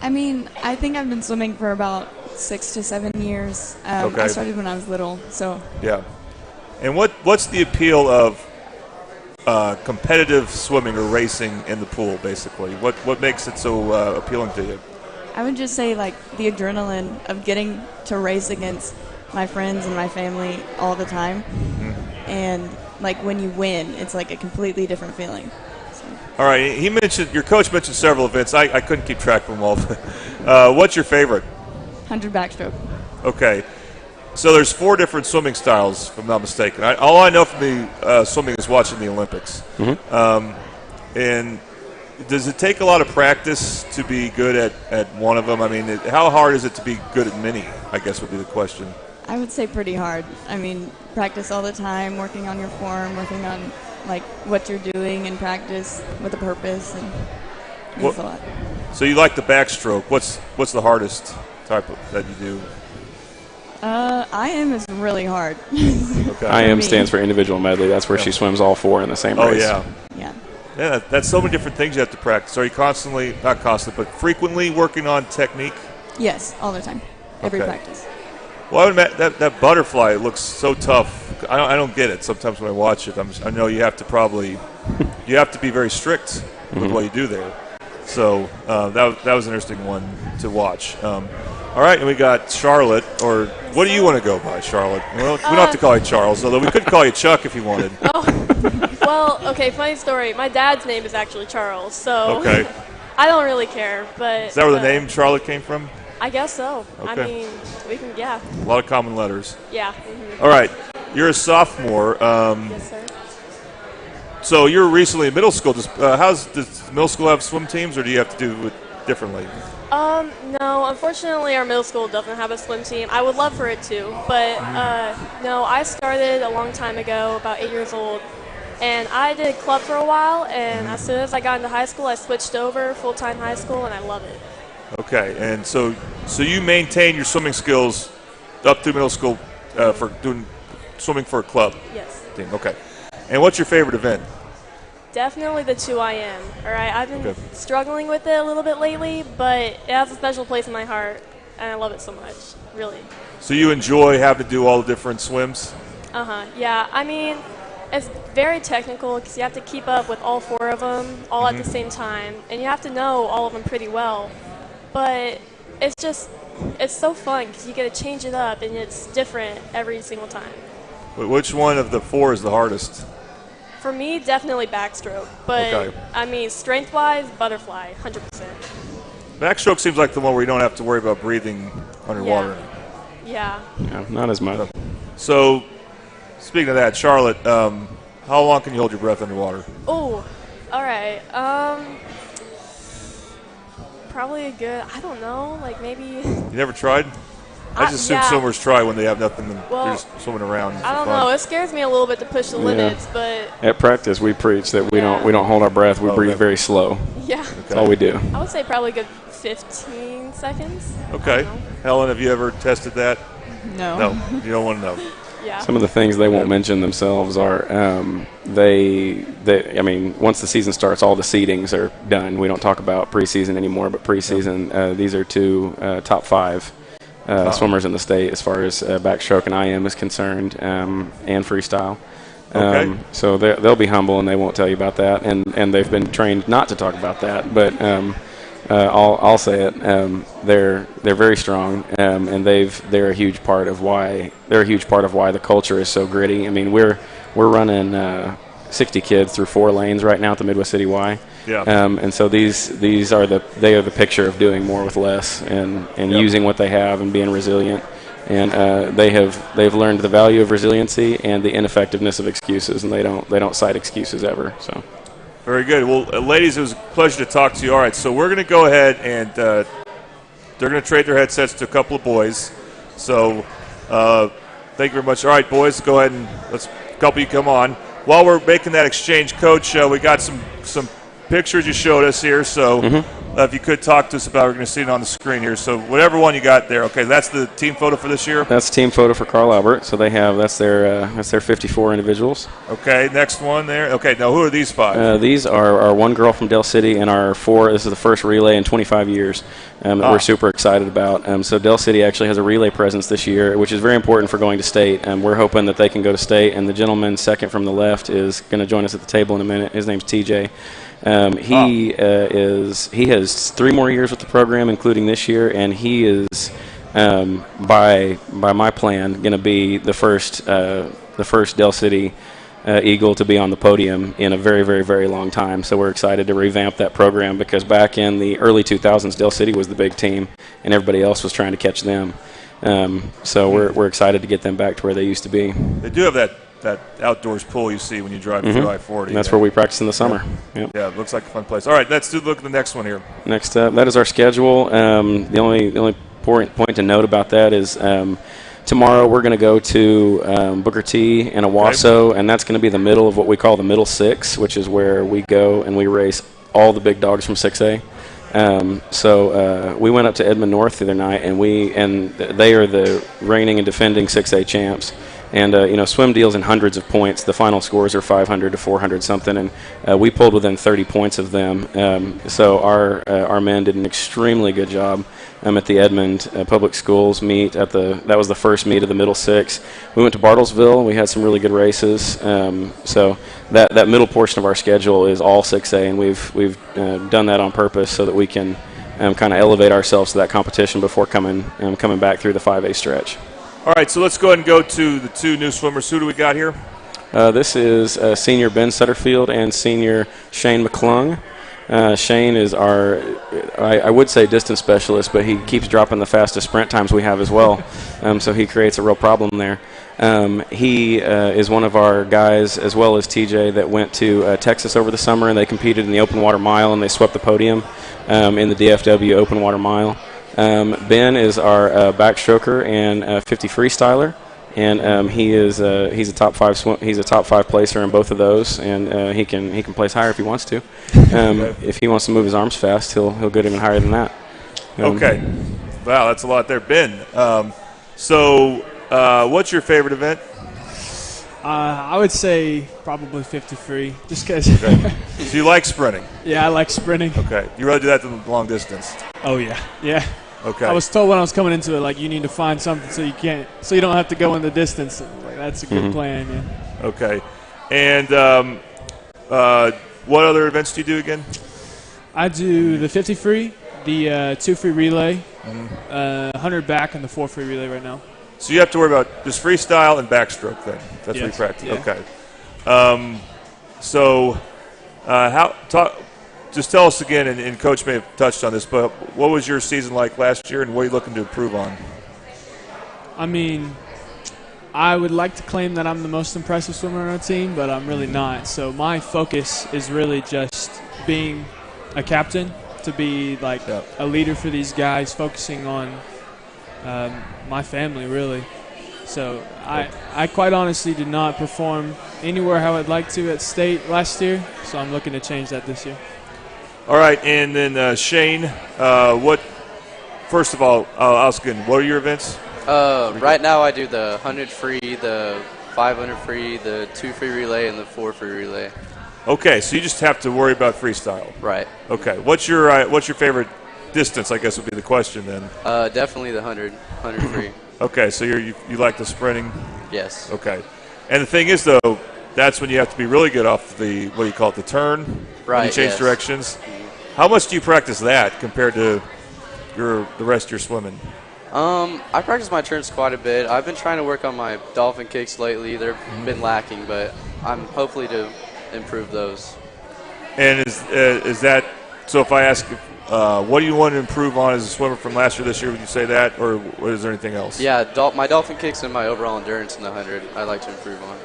I mean, I think I've been swimming for about 6 to 7 years. I started when I was little, so. Yeah. And what's the appeal of competitive swimming or racing in the pool, basically? What makes it so appealing to you? I would just say, like, the adrenaline of getting to race against my friends and my family all the time. And like when you win, it's like a completely different feeling. So. All right, your coach mentioned several events. I couldn't keep track of them all. What's your favorite? 100 backstroke. Okay, so there's 4 different swimming styles, if I'm not mistaken. All I know from the swimming is watching the Olympics. And does it take a lot of practice to be good at one of them? I mean, how hard is it to be good at many, I guess would be the question. I would say pretty hard. I mean, practice all the time, working on your form, working on like what you're doing in practice with a purpose, and it's a lot. So you like the backstroke. What's the hardest type that you do? IM is really hard. Okay. IM stands for individual medley. That's where she swims all 4 in the same race. Oh, yeah. Yeah, that's so many different things you have to practice. Are you not constantly, but frequently working on technique? Yes, all the time. Every practice. Well, that butterfly looks so tough. I don't get it. Sometimes when I watch it, I know you have to be very strict with what you do there. So that was an interesting one to watch. All right, and we got Charlotte, or what do you want to go by, Charlotte? We don't have to call you Charles, although we could call you Chuck if you wanted. Well, okay, funny story. My dad's name is actually Charles, so okay. I don't really care. But is that where the name Charlotte came from? I guess so. Okay. I mean, we can, yeah. A lot of common letters. Yeah. All right, you're a sophomore. Yes, sir. So you're recently in middle school. Does middle school have swim teams, or do you have to do it differently? No, unfortunately our middle school doesn't have a swim team. I would love for it to, but no, I started a long time ago, about 8 years old, and I did club for a while, and as soon as I got into high school, I switched over full-time high school, and I love it. Okay, and so you maintain your swimming skills up through middle school for doing swimming for a club? Yes. Team. Okay. And what's your favorite event? Definitely the 2IM. All right, I've been struggling with it a little bit lately, but it has a special place in my heart, and I love it so much, really. So you enjoy having to do all the different swims? Yeah, I mean, it's very technical because you have to keep up with all 4 of them all at the same time, and you have to know all of them pretty well. But it's so fun because you get to change it up, and it's different every single time. Which one of the 4 is the hardest? For me, definitely backstroke. But, I mean, strength-wise, butterfly, 100%. Backstroke seems like the one where you don't have to worry about breathing underwater. Yeah. Yeah, not as much. So, speaking of that, Charlotte, how long can you hold your breath underwater? Oh, all right. Probably a good, I don't know, like maybe. You never tried? I just assume swimmers try when they have nothing and they're just swimming around. I don't know. It scares me a little bit to push the limits, but at practice we preach that we don't hold our breath. We breathe very slow. Yeah. That's all we do. I would say probably a good 15 seconds. Okay. Helen, have you ever tested that? No. No. You don't want to know. Yeah. Some of the things they won't mention themselves are I mean, once the season starts, all the seedings are done. We don't talk about preseason anymore, but preseason, these are 2 top 5 swimmers in the state as far as backstroke and IM is concerned, and freestyle. So they'll be humble and they won't tell you about that, and they've been trained not to talk about that. But I'll say it. They're very strong, and they're a huge part of why the culture is so gritty. I mean, we're running 60 kids through 4 lanes right now at the Midwest City Y. Yeah. And so these are the picture of doing more with less and using what they have and being resilient. And they've learned the value of resiliency and the ineffectiveness of excuses, and they don't cite excuses ever. So. Very good. Well, ladies, it was a pleasure to talk to you. All right, so we're going to go ahead and they're going to trade their headsets to a couple of boys. So thank you very much. All right, boys, go ahead and let's a couple of you come on. While we're making that exchange, Coach, we got some pictures you showed us here. So if you could talk to us about it, we're going to see it on the screen here. So whatever one you got there. Okay, that's the team photo for this year? That's team photo for Carl Albert. So that's their 54 individuals. Okay, next one there. Okay, now who are these 5? These are our 1 girl from Dell City and our 4. This is the first relay in 25 years that we're super excited about. So Dell City actually has a relay presence this year, which is very important for going to state. We're hoping that they can go to state. And the gentleman second from the left is going to join us at the table in a minute. His name's TJ. He has 3 more years with the program, including this year, and he is by my plan going to be the first Dell City Eagle to be on the podium in a very, very, very long time. So we're excited to revamp that program because back in the early 2000s, Dell City was the big team, and everybody else was trying to catch them. So we're excited to get them back to where they used to be. They do have that outdoors pool you see when you drive through I-40. And that's where we practice in the summer. Yep. Yeah, it looks like a fun place. All right, let's look at the next one here. Next up, that is our schedule. The only point to note about that is tomorrow we're going to go to Booker T and Owasso, and that's going to be the middle of what we call the Middle 6, which is where we go and we race all the big dogs from 6A. So we went up to Edmond North the other night, and they are the reigning and defending 6A champs. And swim deals in hundreds of points. The final scores are 500 to 400 something, and we pulled within 30 points of them. So our men did an extremely good job at the Edmond Public Schools meet. That was the first meet of the Middle Six. We went to Bartlesville. We had some really good races. So that middle portion of our schedule is all 6A, and we've done that on purpose so that we can kind of elevate ourselves to that competition before coming back through the 5A stretch. All right, so let's go ahead and go to the two new swimmers. Who do we got here? This is senior Ben Sutterfield and senior Shane McClung. Shane is our, I would say distance specialist, but he keeps dropping the fastest sprint times we have as well. So he creates a real problem there. He is one of our guys, as well as TJ, that went to Texas over the summer, and they competed in the open water mile, and they swept the podium in the DFW open water mile. Ben is our backstroker and 50 freestyler. And he's a top five placer in both of those, and he can place higher if he wants to. If he wants to move his arms fast, he'll get even higher than that. Okay, wow, that's a lot there, Ben. So what's your favorite event? I would say probably 50 free, just because. Okay. So you like sprinting? Yeah, I like sprinting. Okay, you rather do that than long distance? Oh yeah, yeah. Okay. I was told when I was coming into it, like, you need to find something so you don't have to go in the distance. Like, that's a good plan. Yeah. Okay. And what other events do you do again? I do the 50 free, the 2 free relay, 100 back, and the 4 free relay right now. So you have to worry about just freestyle and backstroke then. That's what you practice. Yeah. Okay. Just tell us again, and Coach may have touched on this, but what was your season like last year, and what are you looking to improve on? I mean, I would like to claim that I'm the most impressive swimmer on our team, but I'm really not. So my focus is really just being a captain, to be like a leader for these guys, focusing on my family, really. So I quite honestly did not perform anywhere how I'd like to at state last year, so I'm looking to change that this year. All right, and then Shane, first of all, I'll ask again, what are your events? Right now I do the 100 free, the 500 free, the 2 free relay, and the 4 free relay. Okay, so you just have to worry about freestyle. Right. Okay, what's your favorite distance, I guess would be the question then? Definitely the 100 free. Okay, so you like the sprinting? Yes. Okay. And the thing is, though, that's when you have to be really good off the, what do you call it, the turn? Right, when you change yes. directions. How much do you practice that compared to the rest of your swimming? I practice my turns quite a bit. I've been trying to work on my dolphin kicks lately. They've been lacking, but I'm hopefully to improve those. And is that, so if I ask, what do you want to improve on as a swimmer from last year, this year, would you say that, or is there anything else? Yeah, my dolphin kicks and my overall endurance in the 100 I'd like to improve on.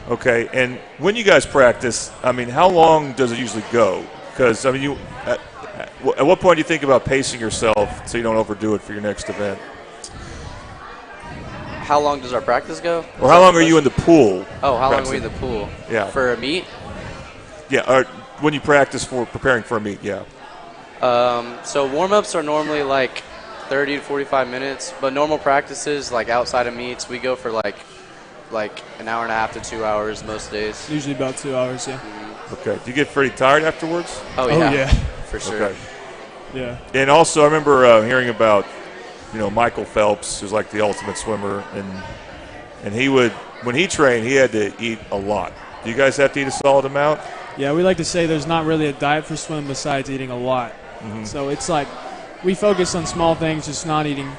Okay, and when you guys practice, I mean, how long does it usually go? Because, I mean, at what point do you think about pacing yourself so you don't overdo it for your next event? How long does our practice go? Or how long are you in the pool? Oh, how long are we in the pool? Yeah. For a meet? Yeah, or when you practice for preparing for a meet, yeah. So warm-ups are normally like 30 to 45 minutes, but normal practices, like outside of meets, we go for like an hour and a half to 2 hours most days. Usually about 2 hours, yeah. Okay. Do you get pretty tired afterwards? Oh, yeah. Oh, yeah. For sure. Okay. Yeah. And also, I remember hearing about, Michael Phelps, who's like the ultimate swimmer, and he would, when he trained, he had to eat a lot. Do you guys have to eat a solid amount? Yeah, we like to say there's not really a diet for swimming besides eating a lot. Mm-hmm. So it's like we focus on small things, just not eating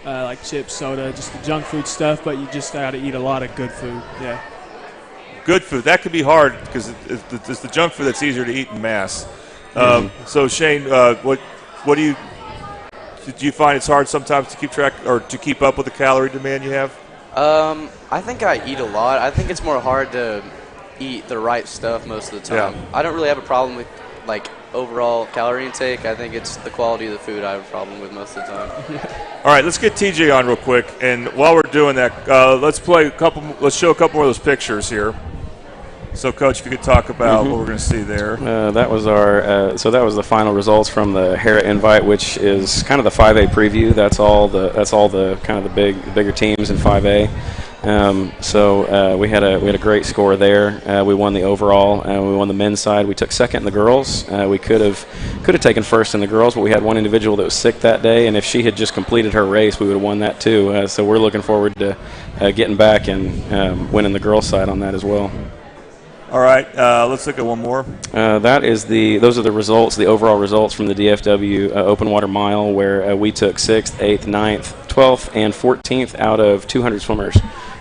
like chips, soda, just the junk food stuff, but you just got to eat a lot of good food. Yeah. Good food. That could be hard because it's the junk food that's easier to eat in mass. So Shane, what do you find it's hard sometimes to keep track or to keep up with the calorie demand you have? I think I eat a lot. I think it's more hard to eat the right stuff most of the time. Yeah. I don't really have a problem with like overall calorie intake. I think it's the quality of the food I have a problem with most of the time. All right, let's get TJ on real quick, and while we're doing that, let's show a couple more of those pictures here. So, Coach, if you could talk about what we're going to see there. That was that was the final results from the Hera Invite, which is kind of the 5A preview. That's all the kind of the bigger teams in 5A. So we had a great score there. We won the overall. We won the men's side. We took second in the girls. We could have taken first in the girls, but we had one individual that was sick that day, and if she had just completed her race, we would have won that too. So we're looking forward to getting back and winning the girls' side on that as well. All right, let's look at one more. Those are the results, the overall results from the DFW Open Water Mile, where we took 6th, 8th, 9th, 12th, and 14th out of 200 swimmers.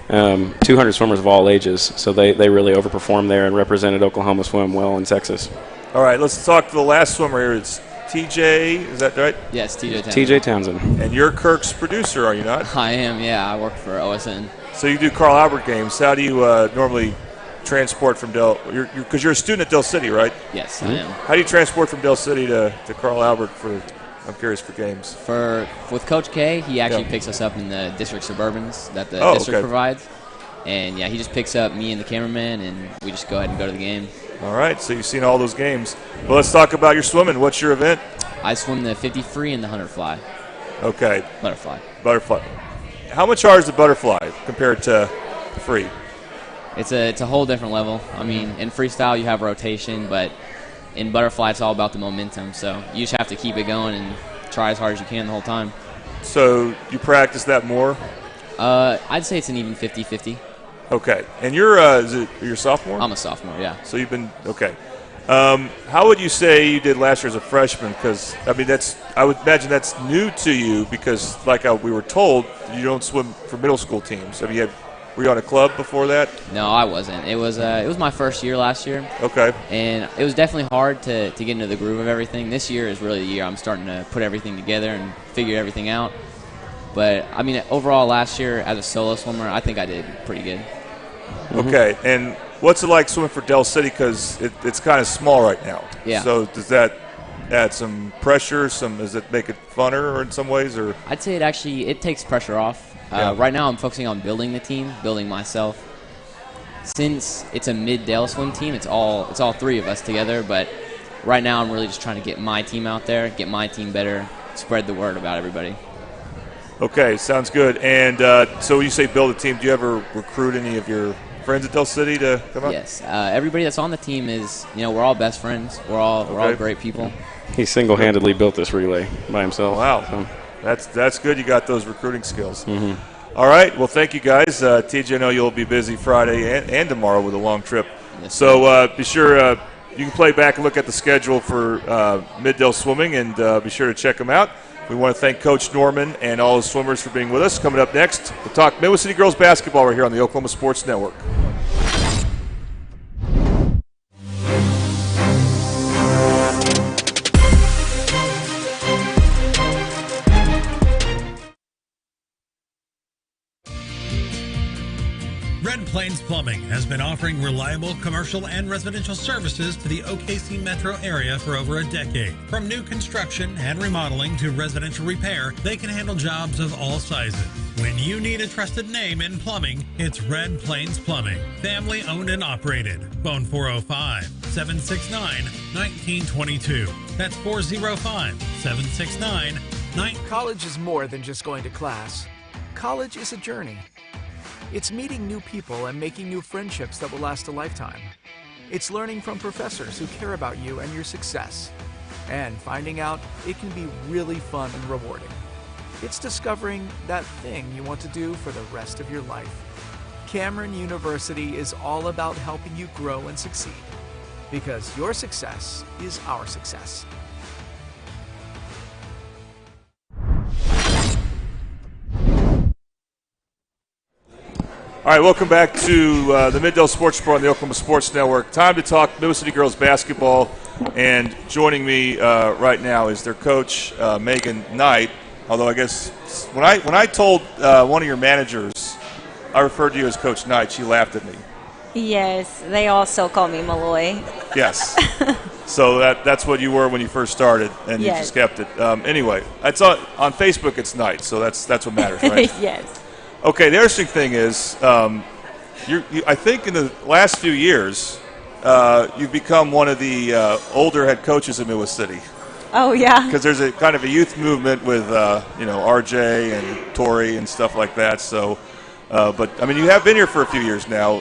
200 swimmers of all ages, so they really overperformed there and represented Oklahoma Swim well in Texas. All right, let's talk to the last swimmer here. It's TJ, is that right? Yes, TJ Townsend. TJ Townsend. And you're Kirk's producer, are you not? I am, yeah. I work for OSN. So you do Carl Albert games. How do you normally transport from Dell? Because you're a student at Dell City, right? Yes, I am. How do you transport from Dell City to Carl Albert I'm curious, for games? With Coach K, he actually picks us up in the district Suburbans that the district provides. And, yeah, he just picks up me and the cameraman, and we just go ahead and go to the game. All right, so you've seen all those games. Well, let's talk about your swimming. What's your event? I swim the 50 free and the 100 fly. Okay. Butterfly. How much harder is the butterfly compared to free? It's a whole different level. I mean, in freestyle you have rotation, but in butterfly it's all about the momentum. So you just have to keep it going and try as hard as you can the whole time. So you practice that more? I'd say it's an even 50-50. Okay. And you're a sophomore? I'm a sophomore, yeah. So you've been – okay. How would you say you did last year as a freshman? Because, I mean, I would imagine that's new to you because, like we were told, you don't swim for middle school teams. Were you on a club before that? No, I wasn't. It was my first year last year. Okay. And it was definitely hard to get into the groove of everything. This year is really the year I'm starting to put everything together and figure everything out. But, I mean, overall last year as a solo swimmer, I think I did pretty good. Okay. And what's it like swimming for Dell City? Because it's kind of small right now. Yeah. So does that add some pressure? Does it make it funner or in some ways? Or I'd say it takes pressure off. Right now I'm focusing on building the team, building myself. Since it's a Middale swim team, it's all three of us together. But right now I'm really just trying to get my team out there, get my team better, spread the word about everybody. Okay, sounds good. And so when you say build a team, do you ever recruit any of your friends at Dell City to come out? Yes. Everybody that's on the team is, we're all best friends. We're all great people. He single-handedly built this relay by himself. Wow. So. That's good. You got those recruiting skills. Mm-hmm. All right. Well, thank you, guys. TJ, I know you'll be busy Friday and tomorrow with a long trip. Yes, so be sure you can play back and look at the schedule for Middale Swimming, and be sure to check them out. We want to thank Coach Norman and all his swimmers for being with us. Coming up next, we'll talk Midwest City Girls Basketball right here on the Oklahoma Sports Network. Red Plains Plumbing has been offering reliable commercial and residential services to the OKC metro area for over a decade. From new construction and remodeling to residential repair, they can handle jobs of all sizes. When you need a trusted name in plumbing, it's Red Plains Plumbing. Family owned and operated. Phone 405-769-1922. That's 405-769-1922. College is more than just going to class. College is a journey. It's meeting new people and making new friendships that will last a lifetime. It's learning from professors who care about you and your success. And finding out it can be really fun and rewarding. It's discovering that thing you want to do for the rest of your life. Cameron University is all about helping you grow and succeed. Because your success is our success. All right, welcome back to the Middale Sports Report on the Oklahoma Sports Network. Time to talk Middle City Girls Basketball. And joining me right now is their coach, Megan Knight. Although I guess when I told one of your managers, I referred to you as Coach Knight, she laughed at me. Yes, they also call me Malloy. Yes. So that's what you were when you first started, and yes. You just kept it. Anyway, I saw on Facebook it's Knight, so that's what matters, right? Yes. Okay, the interesting thing is, I think in the last few years, you've become one of the older head coaches in Midwest City. Oh, yeah. Because there's a kind of a youth movement with, RJ and Tori and stuff like that. So But, I mean, you have been here for a few years now.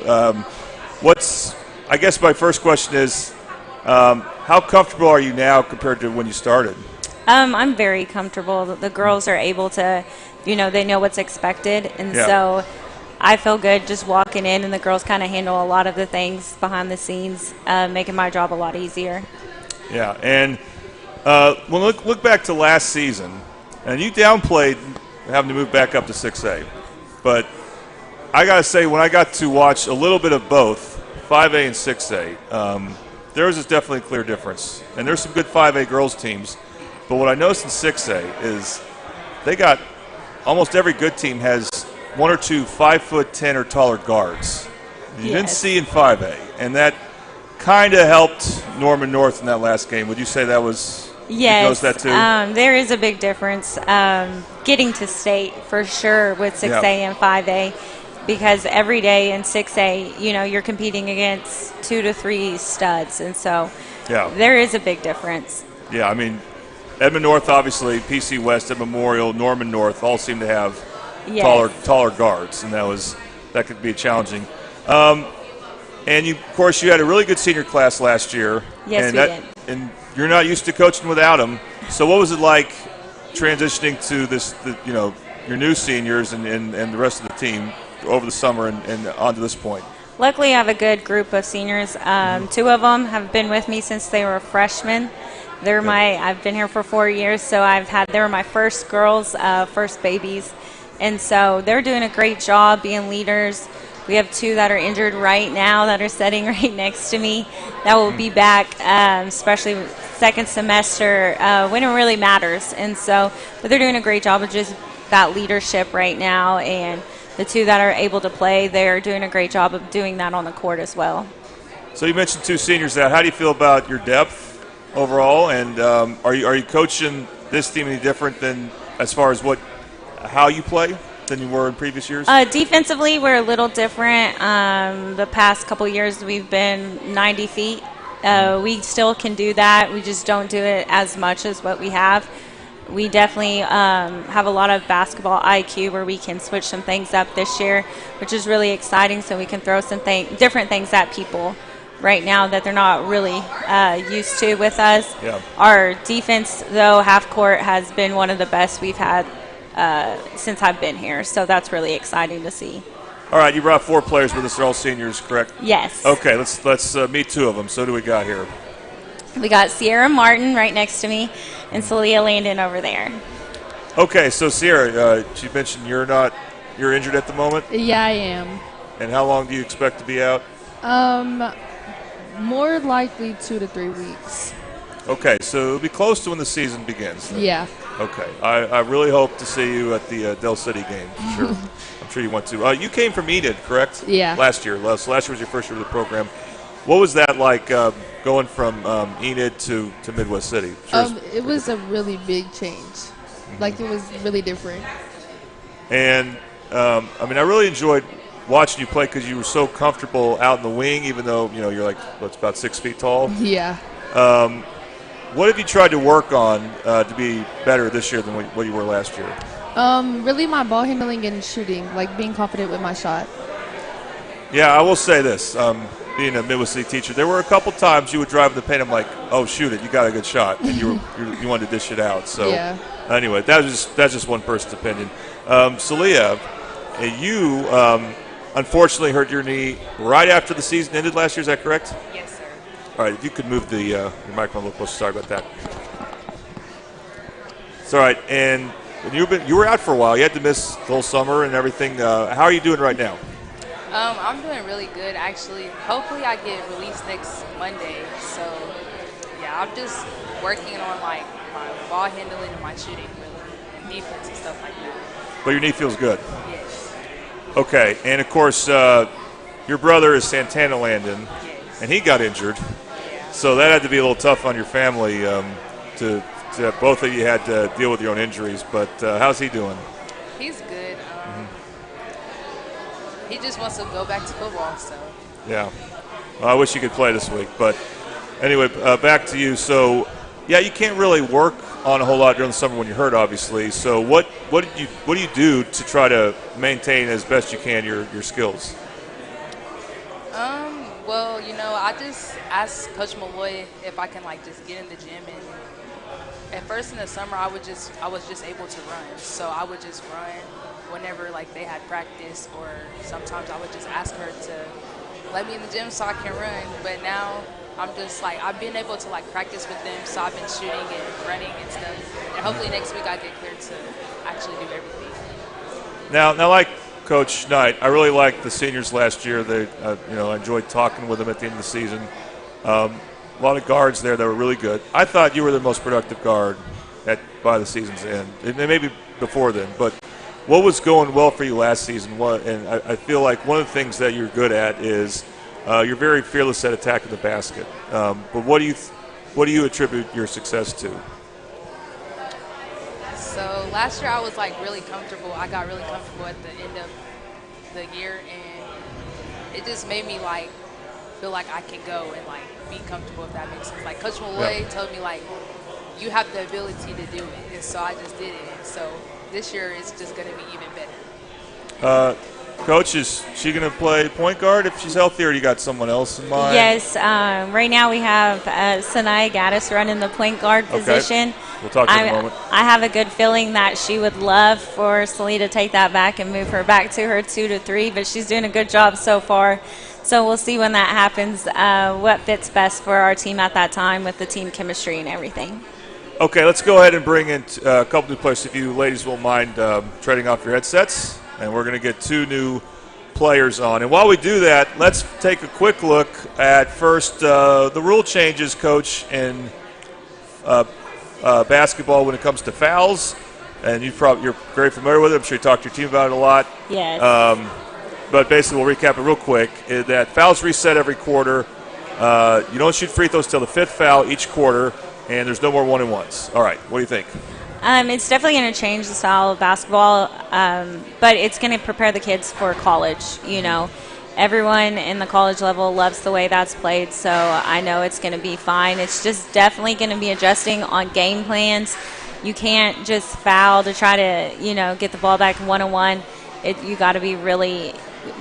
I guess my first question is, how comfortable are you now compared to when you started? I'm very comfortable. The girls are able to, they know what's expected. And so I feel good just walking in, and the girls kind of handle a lot of the things behind the scenes, making my job a lot easier. Yeah, and when look back to last season, and you downplayed having to move back up to 6A. But I got to say, when I got to watch a little bit of both, 5A and 6A, there was definitely a clear difference. And there's some good 5A girls teams. But what I noticed in 6A is they got almost every good team has one or two 5'10" or taller guards. You didn't see in 5A. And that kind of helped Norman North in that last game. Would you say that was... Yes, that too? There is a big difference getting to state for sure with 6A and 5A, because every day in 6A, you're competing against 2 to 3 studs, and so there is a big difference. Yeah, I mean, Edmond North, obviously, PC West at Memorial, Norman North all seem to have taller guards, and that could be challenging. And of course, you had a really good senior class last year. Yes, we did. And you're not used to coaching without them. So what was it like transitioning to this, your new seniors and the rest of the team over the summer and on to this point? Luckily, I have a good group of seniors. 2 of them have been with me since they were freshmen. I've been here for 4 years, so they were my first girls, first babies. And so they're doing a great job being leaders. We have 2 that are injured right now that are sitting right next to me that will be back, especially second semester when it really matters. And so, but they're doing a great job of just that leadership right now. And the 2 that are able to play, they're doing a great job of doing that on the court as well. So you mentioned 2 seniors out. How do you feel about your depth overall? And are you coaching this team any different than as far as how you play than you were in previous years? Defensively, we're a little different. The past couple years, we've been 90 feet. We still can do that. We just don't do it as much as what we have. We definitely have a lot of basketball IQ where we can switch some things up this year, which is really exciting, so we can throw some different things at people right now that they're not really used to with us. Yeah. Our defense, though, half court has been one of the best we've had since I've been here, so that's really exciting to see. All right, you brought 4 players with us. They're all seniors, correct? Yes. Okay, let's meet 2 of them. So who do we got here? We got Sierra Martin right next to me and Celia Landon over there. Okay, so Sierra, you mentioned you're injured at the moment? Yeah, I am. And how long do you expect to be out? More likely 2 to 3 weeks. Okay, so it'll be close to when the season begins. Then. Yeah. Okay, I really hope to see you at the Dell City game. For sure. I'm sure you want to. You came from Enid, correct? Yeah. Last year. So last year was your first year of the program. What was that like going from Enid to Midwest City? Sure it was a really big change. Mm-hmm. Like, it was really different. And, I really enjoyed watching you play because you were so comfortable out in the wing, even though, you're like, about 6 feet tall? Yeah. What have you tried to work on to be better this year than what you were last year? Really my ball handling and shooting, like being confident with my shot. Yeah, I will say this. Being a Midwest City teacher, there were a couple times you would drive in the paint. I'm like, oh, shoot it, you got a good shot, and you wanted to dish it out. So anyway, that's just one person's opinion. Celia, you unfortunately hurt your knee right after the season ended last year. Is that correct? Yes, sir. All right, if you could move the your microphone a little closer. Sorry about that. It's all right. And you were out for a while. You had to miss the whole summer and everything. How are you doing right now? I'm doing really good, actually. Hopefully I get released next Monday. So, yeah, I'm just working on, my ball handling and my shooting, really, and defense and stuff like that. But your knee feels good? Yes. Okay. And, of course, your brother is Santana Landon, and he got injured. Yeah. So that had to be a little tough on your family to both of you had to deal with your own injuries. But how's he doing? He's good. He just wants to go back to football, so. Yeah. Well, I wish you could play this week. But anyway, back to you. So, yeah, you can't really work on a whole lot during the summer when you're hurt, obviously. So what do you do to try to maintain as best you can your skills? Well, I just asked Coach Malloy if I can just get in the gym, and at first in the summer I was just able to run, so I would just run whenever they had practice, or sometimes I would just ask her to let me in the gym so I can run. But now I'm just I've been able to practice with them, so I've been shooting and running and stuff, and hopefully next week I get cleared to actually do everything. Now, like Coach Knight, I really liked the seniors last year. They, I enjoyed talking with them at the end of the season. A lot of guards there that were really good. I thought you were the most productive guard by the season's end, and maybe before then. But what was going well for you last season? And I feel like one of the things that you're good at is you're very fearless at attacking the basket. But what do you attribute your success to? So last year I was really comfortable. I got really comfortable at the end of the year, and it just made me feel like I can go and be comfortable, if that makes sense. Coach Malloy told me you have the ability to do it, and so I just did it. And so this year it's just going to be even better. Coach, is she going to play point guard if she's healthy, or do you got someone else in mind? Yes. Right now we have Sanaya Gaddis running the point guard position. We'll talk in a moment. I have a good feeling that she would love for Celie to take that back and move her back to her 2 to 3, but she's doing a good job so far. So we'll see when that happens, what fits best for our team at that time with the team chemistry and everything. Okay, let's go ahead and bring in a couple new players. If you ladies won't mind trading off your headsets. And we're going to get 2 new players on. And while we do that, let's take a quick look at first the rule changes, Coach, in basketball when it comes to fouls. And you're very familiar with it. I'm sure you talked to your team about it a lot. Yes. But basically, we'll recap it real quick. Is that fouls reset every quarter. You don't shoot free throws till the 5th foul each quarter, and there's no more 1-and-1s. All right, what do you think? It's definitely going to change the style of basketball, but it's going to prepare the kids for college. Everyone in the college level loves the way that's played, so I know it's going to be fine. It's just definitely going to be adjusting on game plans. You can't just foul to try to, get the ball back 1-on-1. You got to be really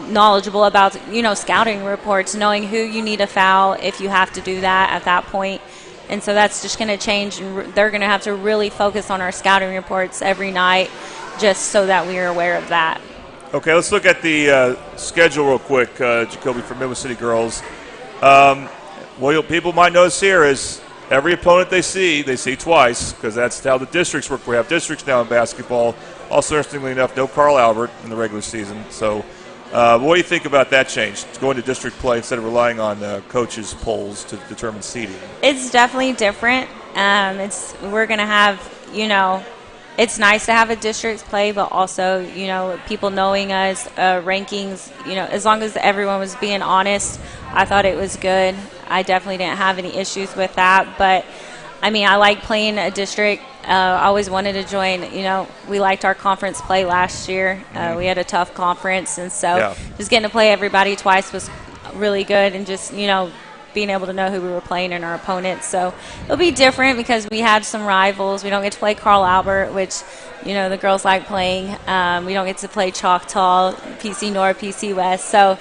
knowledgeable about, scouting reports, knowing who you need to foul if you have to do that at that point. And so that's just going to change, and they're going to have to really focus on our scouting reports every night just so that we are aware of that. Okay, let's look at the schedule real quick, Jacoby, for Midwest City Girls. What people might notice here is every opponent they see twice, because that's how the districts work. We have districts now in basketball. Also, interestingly enough, no Carl Albert in the regular season. So what do you think about that change, going to district play instead of relying on coaches' polls to determine seeding? It's definitely different. We're going to have, it's nice to have a district play, but also, people knowing us, rankings, as long as everyone was being honest, I thought it was good. I definitely didn't have any issues with that. But, I like playing a district. I always wanted to join. We liked our conference play last year. We had a tough conference, and so just getting to play everybody twice was really good, and just, being able to know who we were playing and our opponents. So it'll be different because we had some rivals. We don't get to play Carl Albert, which, the girls like playing. We don't get to play Choctaw, PC North, PC West. So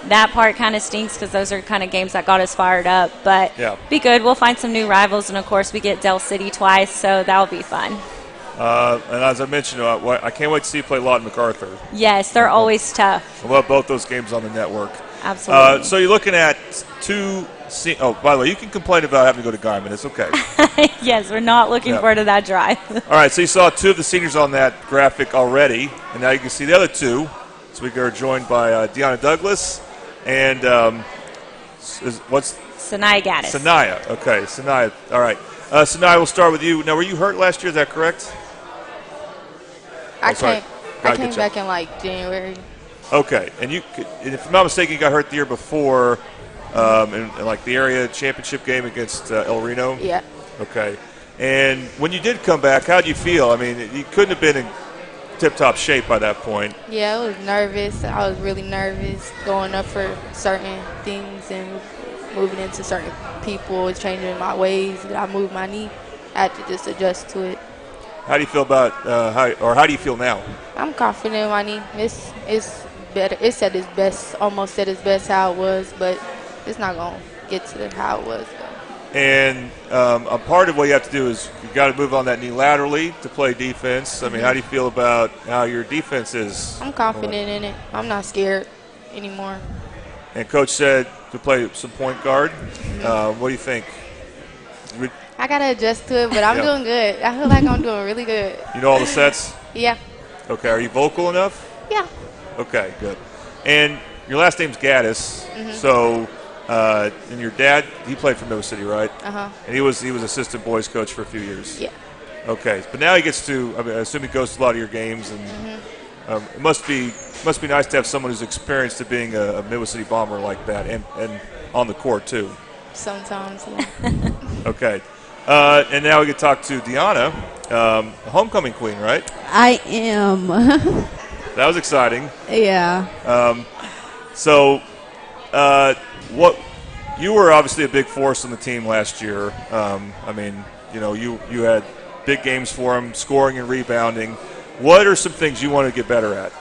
that part kind of stinks because those are kind of games that got us fired up. But be good. We'll find some new rivals. And, of course, we get Dell City twice, so that'll be fun. And as I mentioned, I can't wait to see you play Lawton MacArthur. Yes, they're always tough. We'll have both those games on the network. Absolutely. So you're looking at 2 – by the way, you can complain about having to go to Guyman. It's okay. Yes, we're not looking forward to that drive. All right, so you saw 2 of the seniors on that graphic already, and now you can see the other 2. So we are joined by Deanna Douglas and what's – Sanaya Gaddis. Sanaya. Okay, Sanaya. All right. Sanaya, we'll start with you. Now, were you hurt last year? Is that correct? I came back in January. Okay, and if I'm not mistaken, you got hurt the year before in the area championship game against El Reno? Yeah. Okay. And when you did come back, how did you feel? You couldn't have been in tip-top shape by that point. Yeah, I was nervous. I was really nervous going up for certain things and moving into certain people, changing my ways that I moved my knee. I had to just adjust to it. How do you feel about how do you feel now? I'm confident in my knee. It's better. It's at its best, almost at its best how it was, but it's not gonna get to how it was. And a part of what you have to do is you got to move on that knee laterally to play defense. I mean, how do you feel about how your defense is? I'm confident in it. I'm not scared anymore. And Coach said to play some point guard. What do you think? I gotta adjust to it, but I'm doing good. I feel like I'm doing really good. You know all the sets? Yeah. Okay. Are you vocal enough? Yeah. Okay, good. And your last name's Gaddis. Mhm. So, and your dad, he played for Middle City, right? Uh-huh. And he was assistant boys coach for a few years. Yeah. Okay, but now he gets to. I mean, I assume he goes to a lot of your games, and it must be nice to have someone who's experienced to being a Middle City Bomber like that, and on the court too. Sometimes, yeah. Okay, and now we can talk to Deanna, homecoming queen, right? I am. That was exciting. Yeah. What you were obviously a big force on the team last year. I mean, you had big games for him, scoring and rebounding. What are some things you want to get better at?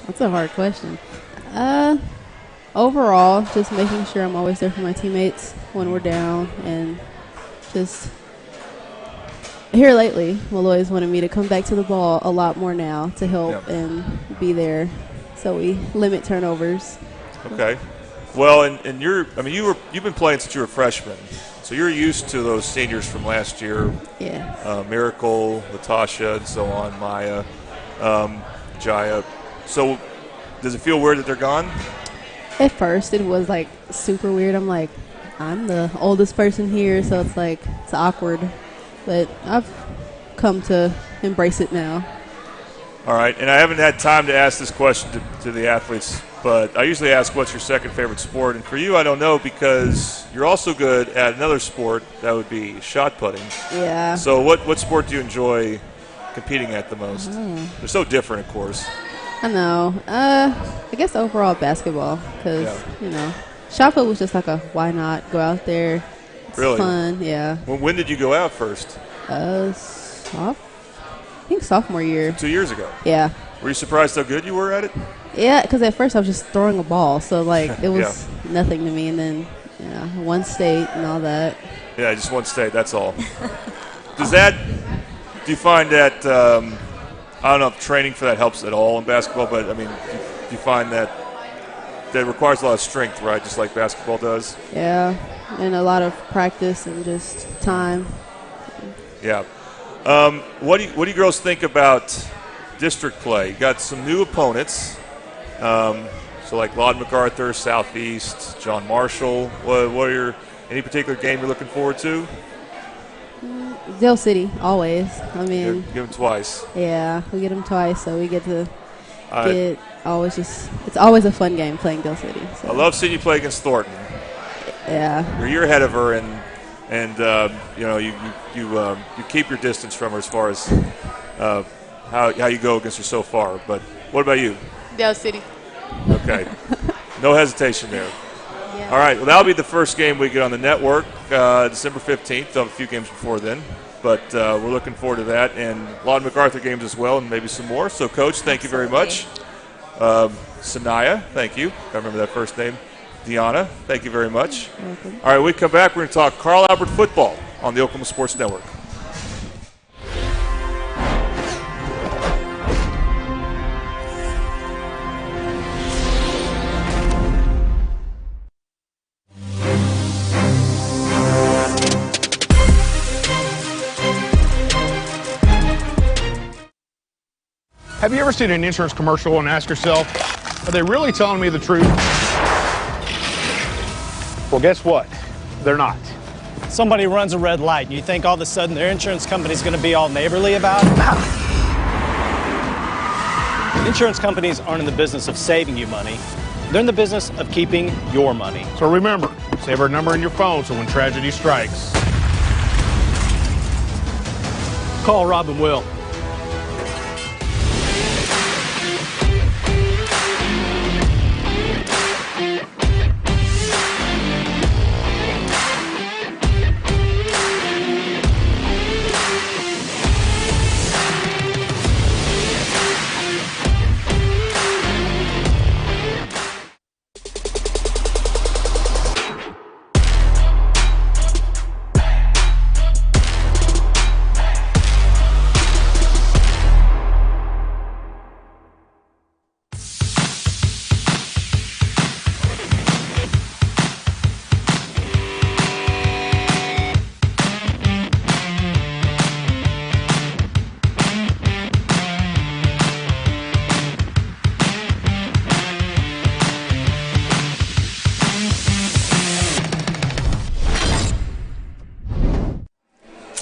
That's a hard question. Overall, just making sure I'm always there for my teammates when we're down, and just here lately, Malloy's wanted me to come back to the ball a lot more now to help and be there, so we limit turnovers. Okay. Well, and you've been playing since you were a freshman, so you're used to those seniors from last year. Yeah. Miracle, Latasha, and so on, Maya, Jaya. So, does it feel weird that they're gone? At first, it was like super weird. I'm like, I'm the oldest person here, so it's awkward. But I've come to embrace it now. All right, and I haven't had time to ask this question to the athletes, but I usually ask what's your second favorite sport. And for you, I don't know, because you're also good at another sport, that would be shot putting. Yeah. So what sport do you enjoy competing at the most? They're so different, of course. I know. I guess overall basketball, because, shot put was just like a why not, go out there. It's Really? fun, yeah. When did you go out first? I think sophomore year. 2 years ago. Yeah. Were you surprised how good you were at it? Yeah, because at first I was just throwing a ball, so it was nothing to me, and then one state and all that. Yeah, just one state, that's all. Do you find that, I don't know if training for that helps at all in basketball, but I mean, do you find that requires a lot of strength, right, just like basketball does? Yeah, and a lot of practice and just time. Yeah. What do you girls think about district play? You got some new opponents, so like Lawton MacArthur, Southeast, John Marshall. What are any particular game you're looking forward to? Dell City, always. I mean, give them twice. Yeah, we get them twice, so we get to get always just. It's always a fun game playing Dell City. So. I love seeing you play against Thornton. Yeah. You're ahead of her, and you keep your distance from her as far as how you go against her so far. But what about you? Dell City. Okay. No hesitation there. All right, well, that'll be the first game we get on the network, December 15th. They'll have a few games before then, but we're looking forward to that, and a lot of MacArthur games as well, and maybe some more. So, Coach, thank you very much. Sanaya, thank you. I remember that first name. Deanna, thank you very much. Welcome. All right, when we come back, we're going to talk Carl Albert football on the Oklahoma Sports Network. Have you ever seen an insurance commercial and ask yourself, are they really telling me the truth? Well, guess what? They're not. Somebody runs a red light and you think all of a sudden their insurance company's going to be all neighborly about it? Insurance companies aren't in the business of saving you money. They're in the business of keeping your money. So remember, save our number in your phone so when tragedy strikes, call Rob and Will.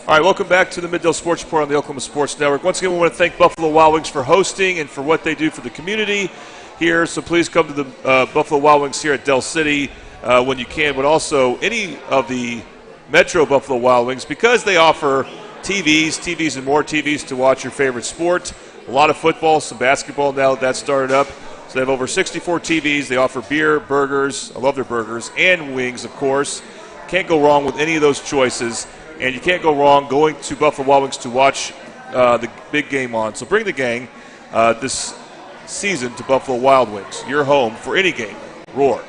All right, welcome back to the Middale Sports Report on the Oklahoma Sports Network. Once again, we want to thank Buffalo Wild Wings for hosting and for what they do for the community here. So please come to the Buffalo Wild Wings here at Dell City when you can, but also any of the Metro Buffalo Wild Wings, because they offer TVs, and more TVs to watch your favorite sport. A lot of football, some basketball now that started up. So they have over 64 TVs. They offer beer, burgers. I love their burgers, and wings, of course. Can't go wrong with any of those choices. And you can't go wrong going to Buffalo Wild Wings to watch the big game on. So bring the gang this season to Buffalo Wild Wings, your home for any game. Roar.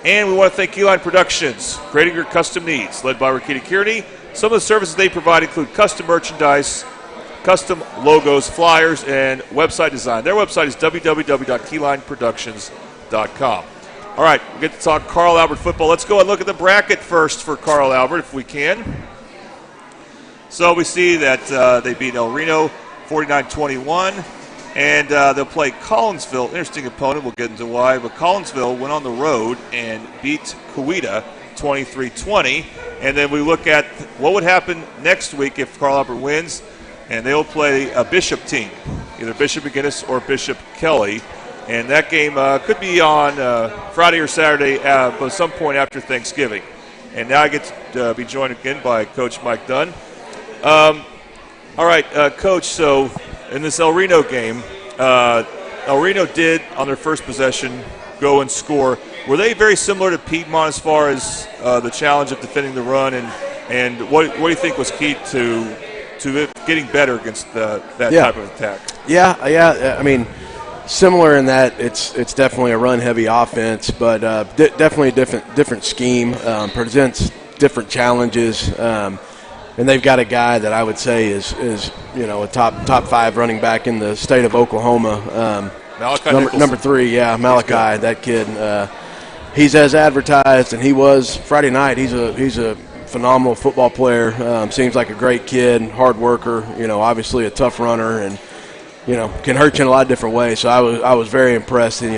And we want to thank Keyline Productions, creating your custom needs, led by Rakita Kearney. Some of the services they provide include custom merchandise, custom logos, flyers, and website design. Their website is www.keylineproductions.com. All right, we get to talk Carl Albert football. Let's go and look at the bracket first for Carl Albert, if we can. So we see that they beat El Reno 49-21, and they'll play Collinsville. Interesting opponent. We'll get into why. But Collinsville went on the road and beat Coweta 23-20. And then we look at what would happen next week if Carl Albert wins, and they'll play a Bishop team, either Bishop McGinnis or Bishop Kelly. And that game could be on Friday or Saturday, but some point after Thanksgiving. And now I get to be joined again by Coach Mike Dunn. All right, Coach, so in this El Reno game, El Reno did, on their first possession, go and score. Were they very similar to Piedmont as far as the challenge of defending the run, and what do you think was key to getting better against that type of attack? Yeah. I mean, similar in that it's definitely a run-heavy offense, but definitely a different scheme, presents different challenges. And they've got a guy that I would say is a top 5 running back in the state of Oklahoma. Number 3, Malachi, that kid. He's as advertised, and he was Friday night. He's a phenomenal football player. Seems like a great kid, hard worker. Obviously a tough runner, and can hurt you in a lot of different ways. So I was very impressed. And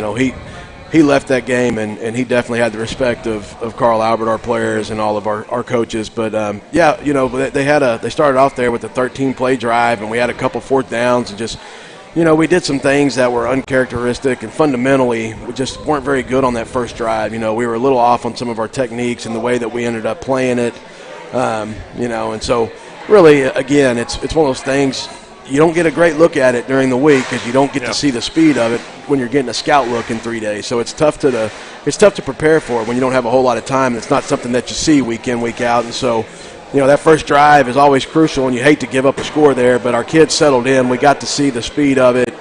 he left that game, and he definitely had the respect of Carl Albert, our players, and all of our coaches. But they started off there with a 13-play drive, and we had a couple fourth downs, and just we did some things that were uncharacteristic, and fundamentally we just weren't very good on that first drive. We were a little off on some of our techniques and the way that we ended up playing it. And so really, again, it's one of those things. You don't get a great look at it during the week because you don't get to see the speed of it when you're getting a scout look in 3 days. So it's tough to prepare for when you don't have a whole lot of time, and it's not something that you see week in, week out. And so, that first drive is always crucial, and you hate to give up a score there. But our kids settled in. We got to see the speed of it.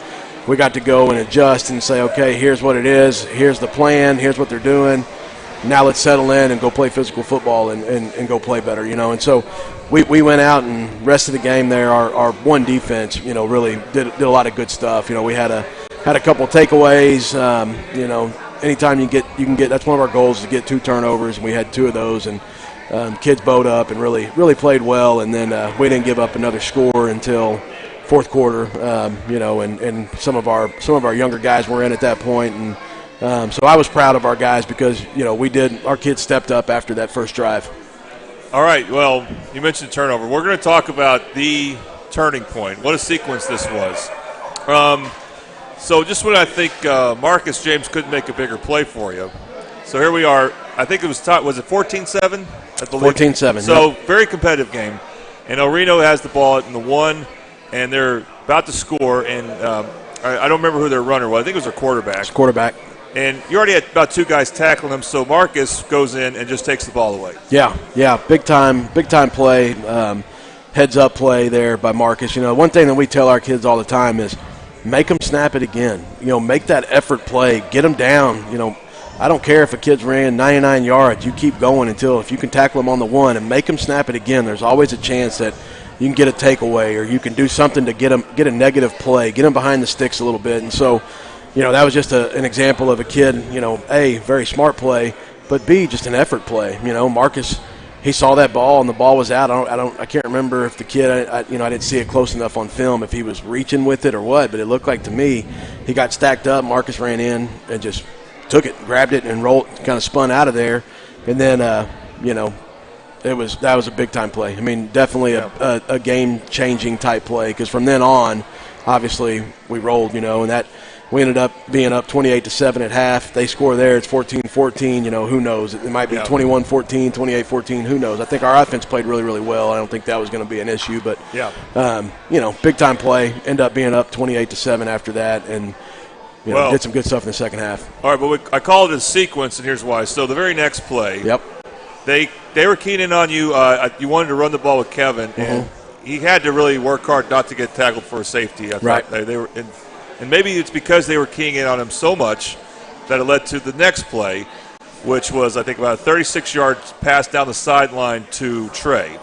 We got to go and adjust and say, okay, here's what it is. Here's the plan. Here's what they're doing. Now let's settle in and go play physical football and go play better, And so we went out, and rest of the game there, our one defense, really did a lot of good stuff. We had a couple of takeaways. Anytime you can get, that's one of our goals, is to get 2 turnovers, and we had 2 of those, and kids bowed up and really played well. And then we didn't give up another score until fourth quarter. And some of our younger guys were in at that point, and so I was proud of our guys because our kids stepped up after that first drive. All right, well, you mentioned turnover. We're going to talk about the turning point. What a sequence this was. So just when I think Marcus James couldn't make a bigger play for you. So here we are. I think it was it 14-7? I believe. 14-7. So very competitive game. And El Reno has the ball in the 1, and they're about to score. And I don't remember who their runner was. I think it was their quarterback. It's quarterback. And you already had about 2 guys tackling him, so Marcus goes in and just takes the ball away. Yeah, big time play, heads up play there by Marcus. One thing that we tell our kids all the time is make them snap it again. Make that effort play, get them down. I don't care if a kid's ran 99 yards, you keep going until if you can tackle them on the 1 and make them snap it again. There's always a chance that you can get a takeaway or you can do something to get a negative play, get them behind the sticks a little bit, and so. That was just an example of a kid, A, very smart play, but B, just an effort play. Marcus, he saw that ball and the ball was out. I can't remember if the kid, I didn't see it close enough on film if he was reaching with it or what, but it looked like to me he got stacked up. Marcus ran in and just took it, grabbed it, and rolled, kind of spun out of there. And then, that was a big time play. I mean, definitely a game changing type play, because from then on, obviously we rolled, and that we ended up being up 28-7 at half. They score there, it's 14-14. Who knows? It might be 21-14, 28-14. Who knows? I think our offense played really, really well. I don't think that was going to be an issue, but big time play. End up being up 28-7 after that, and did some good stuff in the second half. All right, but I call it a sequence, and here's why. So the very next play, they were keying in on you. You wanted to run the ball with Kevin, and he had to really work hard not to get tackled for a safety. I thought they were, and maybe it's because they were keying in on him so much that it led to the next play, which was, I think, about a 36-yard pass down the sideline to Trey.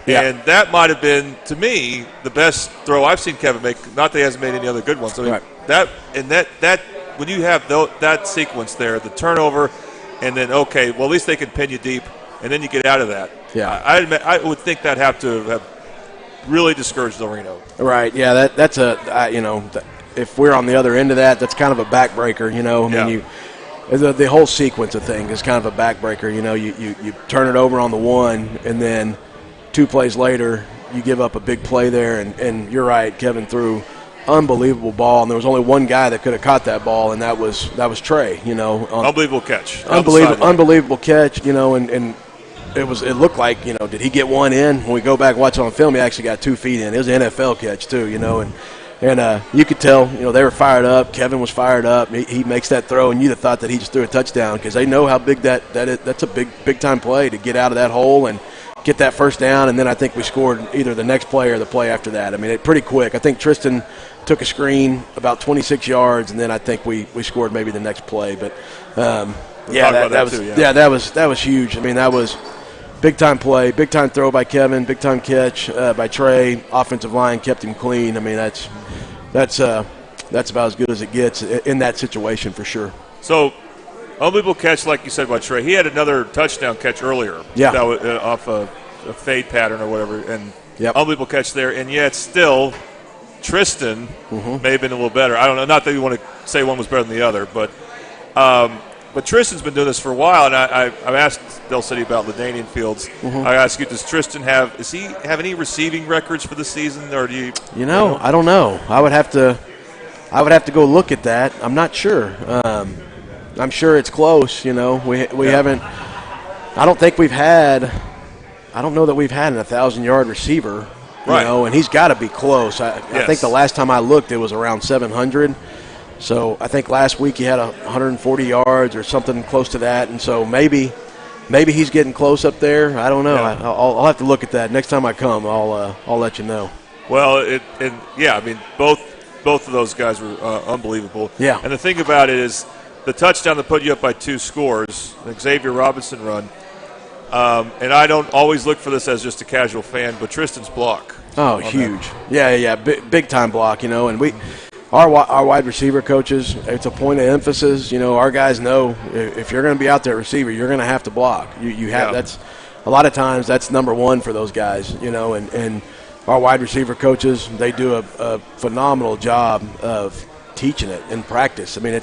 And that might have been, to me, the best throw I've seen Kevin make. Not that he hasn't made any other good ones. I mean, that when you have that sequence there, the turnover, and then at least they can pin you deep, and then you get out of that. I would think that have to have really discouraged Loreno. Right. Yeah. That's if we're on the other end of that, that's kind of a backbreaker. I mean, the whole sequence of things is kind of a backbreaker. You turn it over on the one, and then 2 plays later, you give up a big play there, and you're right, Kevin threw unbelievable ball, and there was only one guy that could have caught that ball, and that was Trey. Unbelievable catch. Unbelievable catch. And it looked like, did he get one in? When we go back and watch it on film, he actually got 2 feet in. It was an NFL catch too. And you could tell, they were fired up. Kevin was fired up. He makes that throw, and you'd have thought that he just threw a touchdown, because they know how big that is. That's a big time play to get out of that hole and get that first down. And then I think we scored either the next play or the play after that. I mean, pretty quick. I think Tristan took a screen about 26 yards, and then I think we scored maybe the next play. But that was huge. I mean, that was big time play, big time throw by Kevin, big time catch by Trey. Offensive line kept him clean. I mean, that's about as good as it gets in that situation for sure. So, unbelievable catch, like you said, by Trey. He had another touchdown catch earlier. That was off a fade pattern or whatever, and unbelievable catch there. And yet still, Tristan may have been a little better. I don't know. Not that you want to say one was better than the other, but Tristan's been doing this for a while, and I've asked Dell City about Ladanian Fields. I ask you, does Tristan have any receiving records for the season, or do you? I don't know. I would have to go look at that. I'm not sure. I'm sure it's close. We haven't. I don't think we've had. I don't know that we've had an 1,000-yard receiver. And he's got to be close. I think the last time I looked, it was around 700. So I think last week he had 140 yards or something close to that, and so maybe he's getting close up there. I don't know. I'll have to look at that next time I come. I'll let you know. Well, I mean, both of those guys were unbelievable. Yeah. And the thing about it is, the touchdown that put you up by 2 scores, the Xavier Robinson run, and I don't always look for this as just a casual fan, but Tristan's block. Oh, huge. Yeah, big time block. And our wide receiver coaches, it's a point of emphasis. Our guys know if you're going to be out there receiver, you're going to have to block. You have that's a lot of times that's number one for those guys. And our wide receiver coaches, they do a phenomenal job of teaching it in practice. I mean,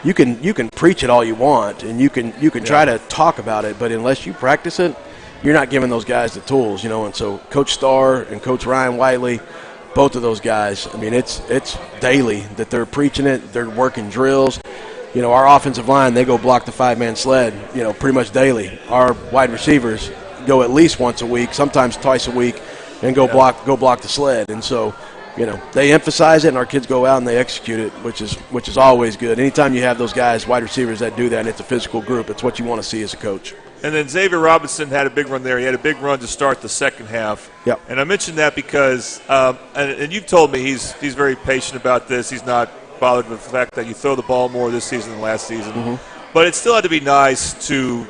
you can preach it all you want, and you can try to talk about it, but unless you practice it, you're not giving those guys the tools. And so Coach Starr and Coach Ryan Whiteley, both of those guys, I mean, it's daily that they're preaching it. They're working drills. Our offensive line, they go block the 5-man sled, pretty much daily. Our wide receivers go at least once a week, sometimes twice a week, and go block the sled. And so, they emphasize it, and our kids go out and they execute it, which is always good. Anytime you have those guys, wide receivers, that do that, and it's a physical group, it's what you want to see as a coach. And then Xavier Robinson had a big run there. He had a big run to start the second half. Yep. And I mentioned that because, and you've told me he's very patient about this. He's not bothered with the fact that you throw the ball more this season than last season. But it still had to be nice to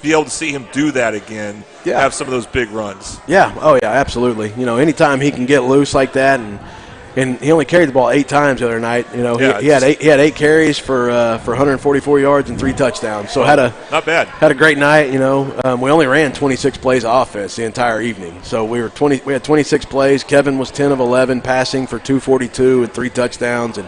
be able to see him do that again, have some of those big runs. Yeah, oh yeah, absolutely. Anytime he can get loose like that, and he only carried the ball 8 times the other night. He had 8 carries for 144 yards and 3 touchdowns. So not bad. Had a great night. We only ran 26 plays of offense the entire evening. So we had 26 plays. Kevin was 10 of 11 passing for 242 and 3 touchdowns, and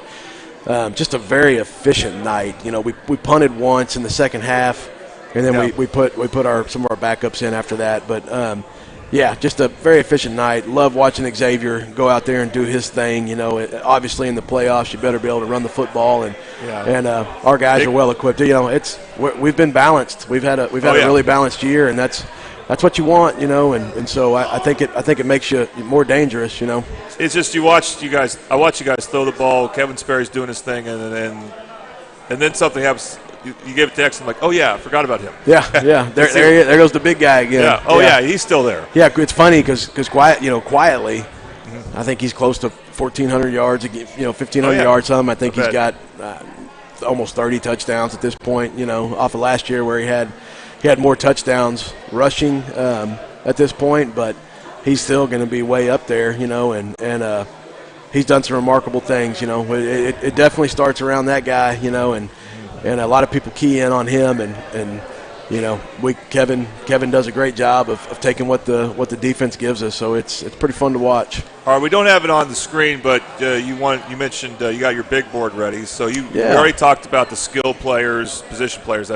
just a very efficient night. We punted once in the second half. and then we put some of our backups in after that. But yeah, just a very efficient night. Love watching Xavier go out there and do his thing. You know, obviously in the playoffs, you better be able to run the football, and our guys are well equipped. You know, we've been balanced. We've had a really balanced year, and that's what you want. You know, and so I think it makes you more dangerous. You know, it's just I watch you guys throw the ball. Kevin Sperry's doing his thing, and then something happens. You give it to X, and I'm like, oh, yeah, I forgot about him. Yeah. There goes the big guy again. Yeah. Oh, yeah, he's still there. Yeah, it's funny because quietly, I think he's close to 1,400 yards, 1,500 yards, something. I think he's got almost 30 touchdowns at this point, off of last year where he had more touchdowns rushing at this point, but he's still going to be way up there, and he's done some remarkable things, It definitely starts around that guy, and a lot of people key in on him, and Kevin does a great job of taking what the defense gives us, so it's pretty fun to watch. All right, we don't have it on the screen, but you mentioned you got your big board ready, so we already talked about the skill players, position players.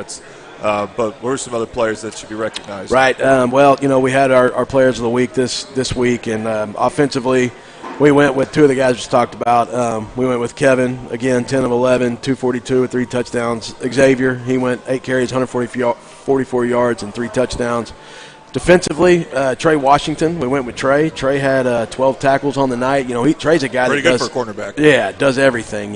But what are some other players that should be recognized? Right. Well, we had our players of the week this week, and offensively, we went with two of the guys we just talked about. We went with Kevin, again, 10 of 11, 242 with 3 touchdowns. Xavier, he went 8 carries, 144 yards, and 3 touchdowns. Defensively, Trey Washington, we went with Trey. Trey had 12 tackles on the night. Trey's a guy pretty that good for a cornerback. Yeah, does everything,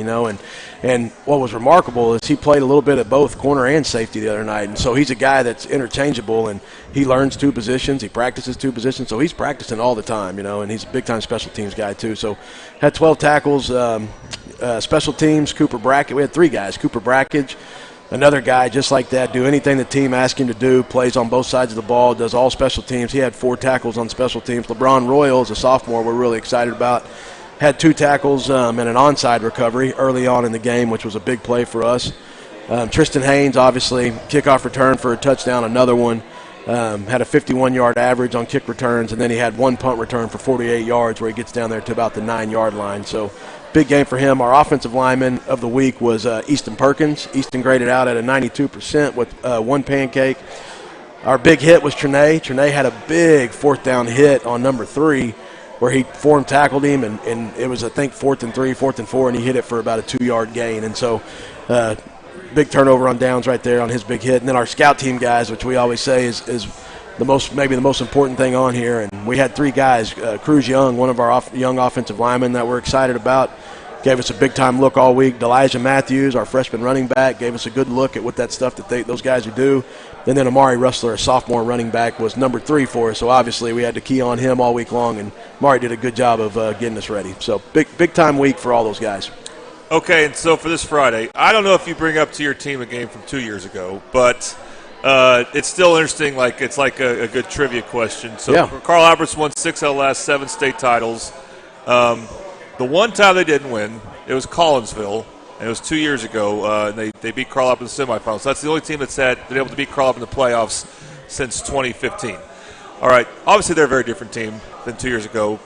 And what was remarkable is he played a little bit at both corner and safety the other night. And so he's a guy that's interchangeable, and he learns 2 positions. He practices 2 positions. So he's practicing all the time, and he's a big-time special teams guy too. So had 12 tackles. Special teams, Cooper Brackett. We had 3 guys. Cooper Brackett, another guy just like that, do anything the team asks him to do, plays on both sides of the ball, does all special teams. He had 4 tackles on special teams. LeBron Royal is a sophomore we're really excited about. Had 2 tackles and an onside recovery early on in the game, which was a big play for us. Tristan Haynes, obviously, kickoff return for a touchdown, another one. Had a 51-yard average on kick returns, and then he had 1 punt return for 48 yards where he gets down there to about the 9-yard line. So big game for him. Our offensive lineman of the week was Easton Perkins. Easton graded out at a 92% with 1 pancake. Our big hit was Trinae. Trinae had a big 4th down hit on number 3 where he form tackled him, and it was, I think, 4th and 3, 4th and 4, and he hit it for about a 2-yard gain. And so big turnover on downs right there on his big hit. And then our scout team guys, which we always say is maybe the most important thing on here. And we had 3 guys. Cruz Young, one of our young offensive linemen that we're excited about, gave us a big-time look all week. Delijah Matthews, our freshman running back, gave us a good look at what that stuff that those guys would do. And then Amari Rustler, a sophomore running back, was number 3 for us. So obviously we had to key on him all week long, and Amari did a good job of getting us ready. So big-time week for all those guys. Okay, and so for this Friday, I don't know if you bring up to your team a game from 2 years ago, but it's still interesting. It's like a good trivia question. So Carl Alberts won 6 out of the last 7 state titles. The one time they didn't win, it was Collinsville, and it was 2 years ago. And they beat Carl Alberts in the semifinals. So that's the only team that's been able to beat Carl Alberts in the playoffs since 2015. All right, obviously they're a very different team than 2 years ago.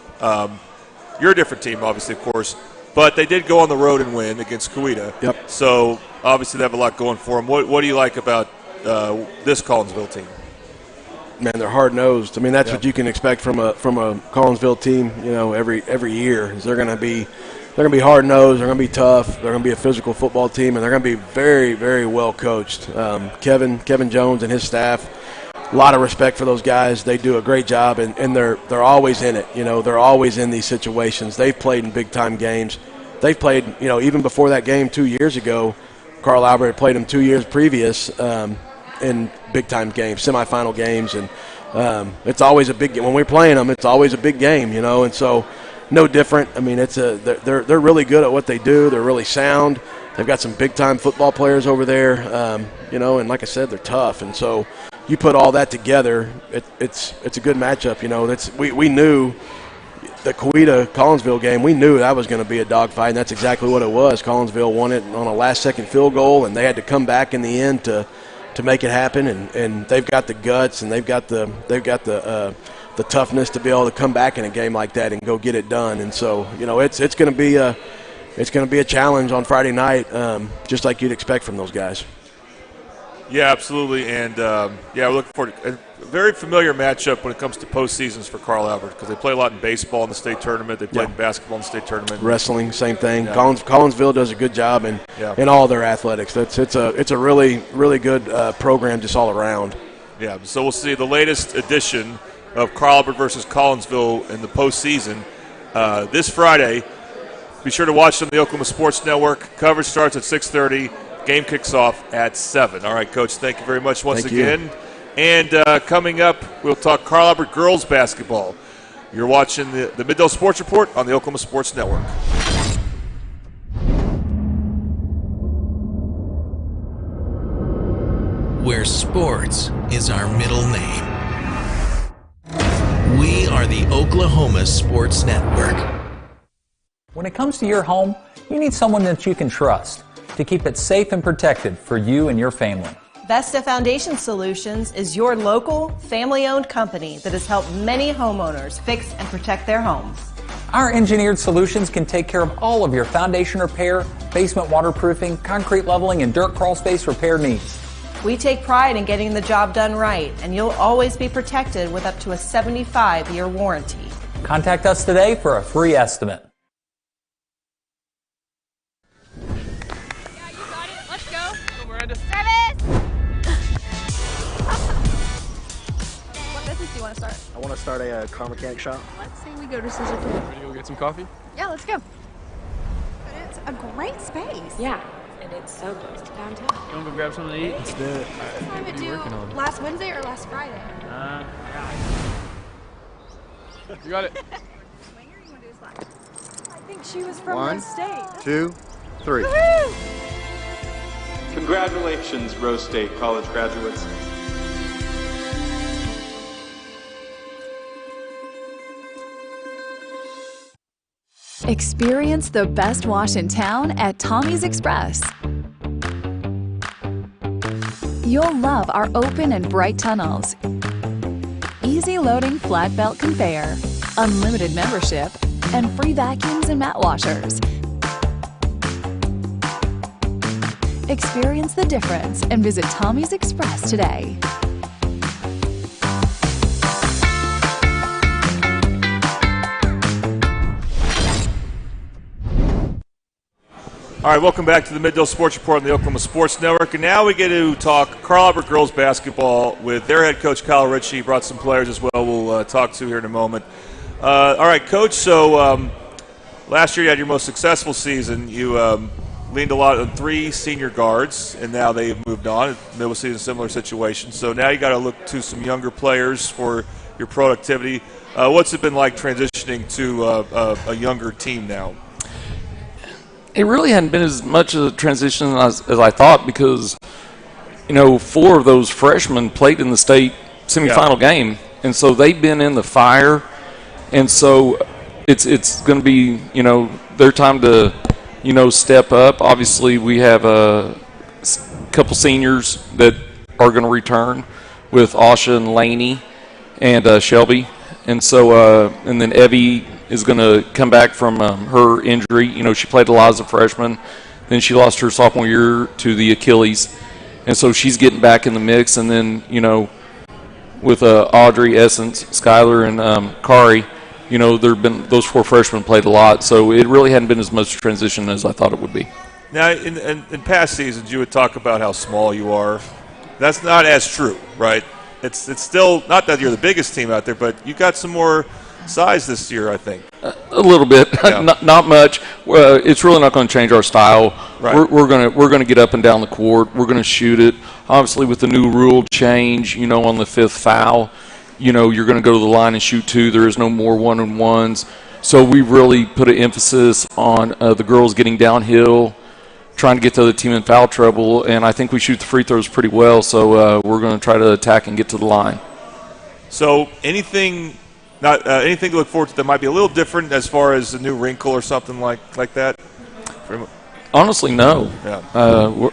You're a different team, obviously, of course. But they did go on the road and win against Coweta. Yep. So obviously they have a lot going for them. What do you like about this Collinsville team? Man, they're hard-nosed. I mean, that's what you can expect from a Collinsville team. Every year is they're going to be hard-nosed. They're going to be tough. They're going to be a physical football team, and they're going to be very, very well coached. Kevin Jones and his staff. A lot of respect for those guys. They do a great job, and they're always in it. They're always in these situations. They've played in big-time games. They've played, even before that game 2 years ago, Carl Albert had played them 2 years previous in big-time games, semifinal games, and it's always a big game. When we're playing them, it's always a big game, and so no different. I mean, they're really good at what they do. They're really sound. They've got some big-time football players over there, and like I said, they're tough, and so you put all that together, it's a good matchup. We knew the Coweta-Collinsville game, we knew that was going to be a dogfight, and that's exactly what it was. Collinsville won it on a last-second field goal, and they had to come back in the end to make it happen. And they've got the guts, and they've got the toughness to be able to come back in a game like that and go get it done. And so it's going to be a challenge on Friday night, just like you'd expect from those guys. Yeah, absolutely. And, we're looking forward to a very familiar matchup when it comes to postseasons for Carl Albert because they play a lot in baseball in the state tournament. They play in basketball in the state tournament. Wrestling, same thing. Yeah. Collinsville does a good job in all their athletics. It's a really good program just all around. Yeah, so we'll see the latest edition of Carl Albert versus Collinsville in the postseason this Friday. Be sure to watch it on the Oklahoma Sports Network. Coverage starts at 6:30. Game kicks off at 7. All right, Coach, thank you very much once again. And coming up, we'll talk Carl Albert girls basketball. You're watching the Middale Sports Report on the Oklahoma Sports Network. Where sports is our middle name. We are the Oklahoma Sports Network. When it comes to your home, you need someone that you can trust to keep it safe and protected for you and your family. Vesta Foundation Solutions is your local, family-owned company that has helped many homeowners fix and protect their homes. Our engineered solutions can take care of all of your foundation repair, basement waterproofing, concrete leveling, and dirt crawl space repair needs. We take pride in getting the job done right, and you'll always be protected with up to a 75-year warranty. Contact us today for a free estimate. What business do you want to start? I want to start a car mechanic shop. Let's say we go to Scissor King. Ready to go get some coffee? Yeah, let's go. But it's a great space. Yeah, and it's so close to downtown. You want to go grab something to eat? Let's do it. What time it due? Last Wednesday or last Friday? You got it. I think she was from One, the state. 2, 3. Woohoo! Congratulations, Rose State college graduates. Experience the best wash in town at Tommy's Express. You'll love our open and bright tunnels, easy loading flat belt conveyor, unlimited membership, and free vacuums and mat washers. Experience the difference and visit Tommy's Express today. All right, welcome back to the Middale Sports Report on the Oklahoma Sports Network. And now we get to talk Carl Albert girls basketball with their head coach, Kyle Ritchie. Brought some players as well we'll talk to here in a moment. All right, Coach, so last year you had your most successful season. You leaned a lot on 3 senior guards, and now they've moved on. Middle City's a similar situation. So now you got to look to some younger players for your productivity. What's it been like transitioning to a younger team now? It really hadn't been as much of a transition as I thought because, 4 of those freshmen played in the state semifinal game, and so they've been in the fire, and so it's going to be, their time to, step up. Obviously, we have a couple seniors that are going to return with Asha and Laney and Shelby, and so and then Evie is going to come back from her injury. She played a lot as a freshman. Then she lost her sophomore year to the Achilles. And so she's getting back in the mix. And then, with Audrey, Essence, Skylar, and Kari, those 4 freshmen played a lot. So it really hadn't been as much transition as I thought it would be. Now, in past seasons, you would talk about how small you are. That's not as true, right? It's still, not that you're the biggest team out there, but you got some more size this year, I think. A little bit, yeah. not much. It's really not going to change our style. Right. We're going to get up and down the court. We're going to shoot it. Obviously, with the new rule change, on the 5th foul, you're going to go to the line and shoot 2. There is no more 1-on-1s. So we really put an emphasis on the girls getting downhill, trying to get the other team in foul trouble, and I think we shoot the free throws pretty well. So we're going to try to attack and get to the line. So anything to look forward to that might be a little different as far as a new wrinkle or something like that? Honestly, no. Yeah.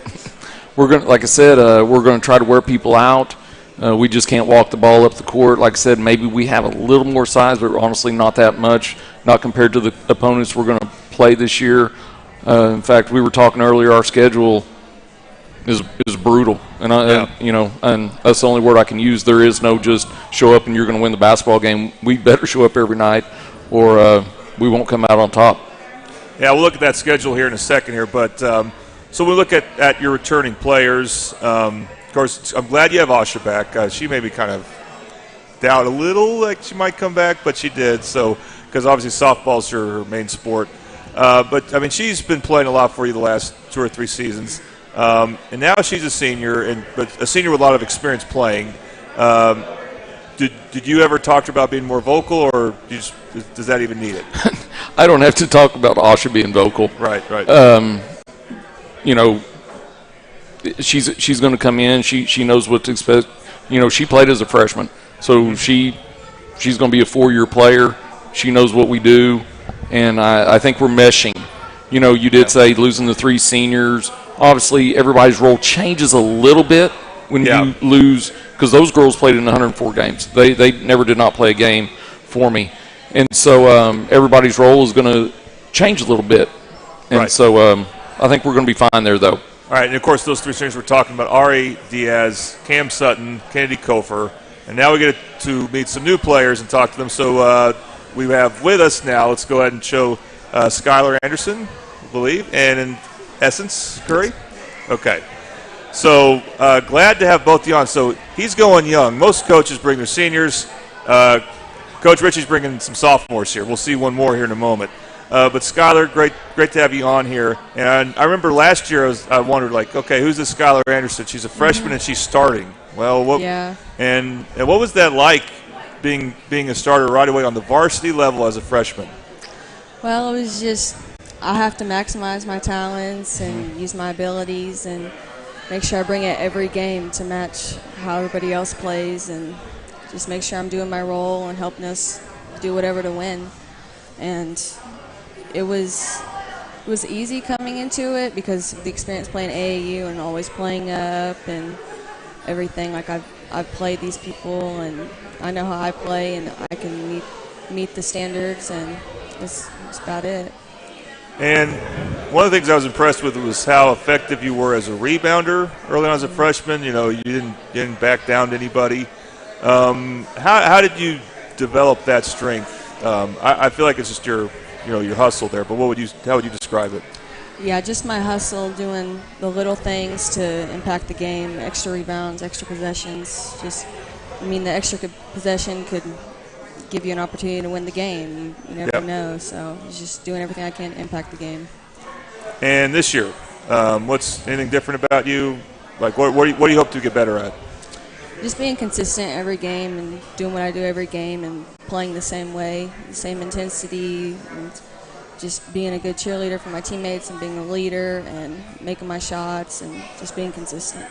We're going, like I said, we're going to try to wear people out. We just can't walk the ball up the court. Like I said, maybe we have a little more size, but honestly, not that much, not compared to the opponents we're going to play this year. In fact, we were talking earlier, our schedule is brutal, and and that's the only word I can use. There is no just show up and you're going to win the basketball game. We better show up every night, or we won't come out on top. Yeah, we'll look at that schedule here in a second here, but so we look at your returning players. Of course, I'm glad you have Asha back. She made me kind of doubt a little like she might come back, but she did. So because obviously softball's her main sport, but I mean she's been playing a lot for you the last 2 or 3 seasons. And now she's a senior, but a senior with a lot of experience playing. Did you ever talk to her about being more vocal, or does that even need it? I don't have to talk about Asha being vocal. Right. She's going to come in. She knows what to expect. She played as a freshman, so she's going to be a 4-year player. She knows what we do, and I think we're meshing. You did say losing the 3 seniors. Obviously, everybody's role changes a little bit when you lose, because those girls played in 104 games. They never did not play a game for me. And so everybody's role is going to change a little bit. And so I think we're going to be fine there, though. All right, and of course, those 3 seniors we're talking about, Ari Diaz, Cam Sutton, Kennedy Kofer. And now we get to meet some new players and talk to them. So we have with us now, let's go ahead and show Skylar Anderson, I believe, and in Essence Curry? Okay. So glad to have both of you on. So he's going young. Most coaches bring their seniors. Coach Ritchie's bringing some sophomores here. We'll see one more here in a moment. But Skylar, great to have you on here. And I remember last year I wondered, okay, who's this Skylar Anderson? She's a freshman and she's starting. Well, what? Yeah. And what was that like, being a starter right away on the varsity level as a freshman? Well, it was just I have to maximize my talents and use my abilities and make sure I bring it every game to match how everybody else plays, and just make sure I'm doing my role and helping us do whatever to win. And it was easy coming into it because of the experience playing AAU and always playing up and everything. I've played these people and I know how I play and I can meet the standards, and that's about it. And one of the things I was impressed with was how effective you were as a rebounder early on as a freshman. You didn't back down to anybody. How did you develop that strength? I feel like it's just your hustle there. But how would you describe it? Yeah, just my hustle, doing the little things to impact the game, extra rebounds, extra possessions. The extra possession could give you an opportunity to win the game. You never know. So just doing everything I can to impact the game. And this year, what's anything different about you? What do you hope to get better at? Just being consistent every game and doing what I do every game and playing the same way, the same intensity, and just being a good cheerleader for my teammates and being a leader and making my shots and just being consistent.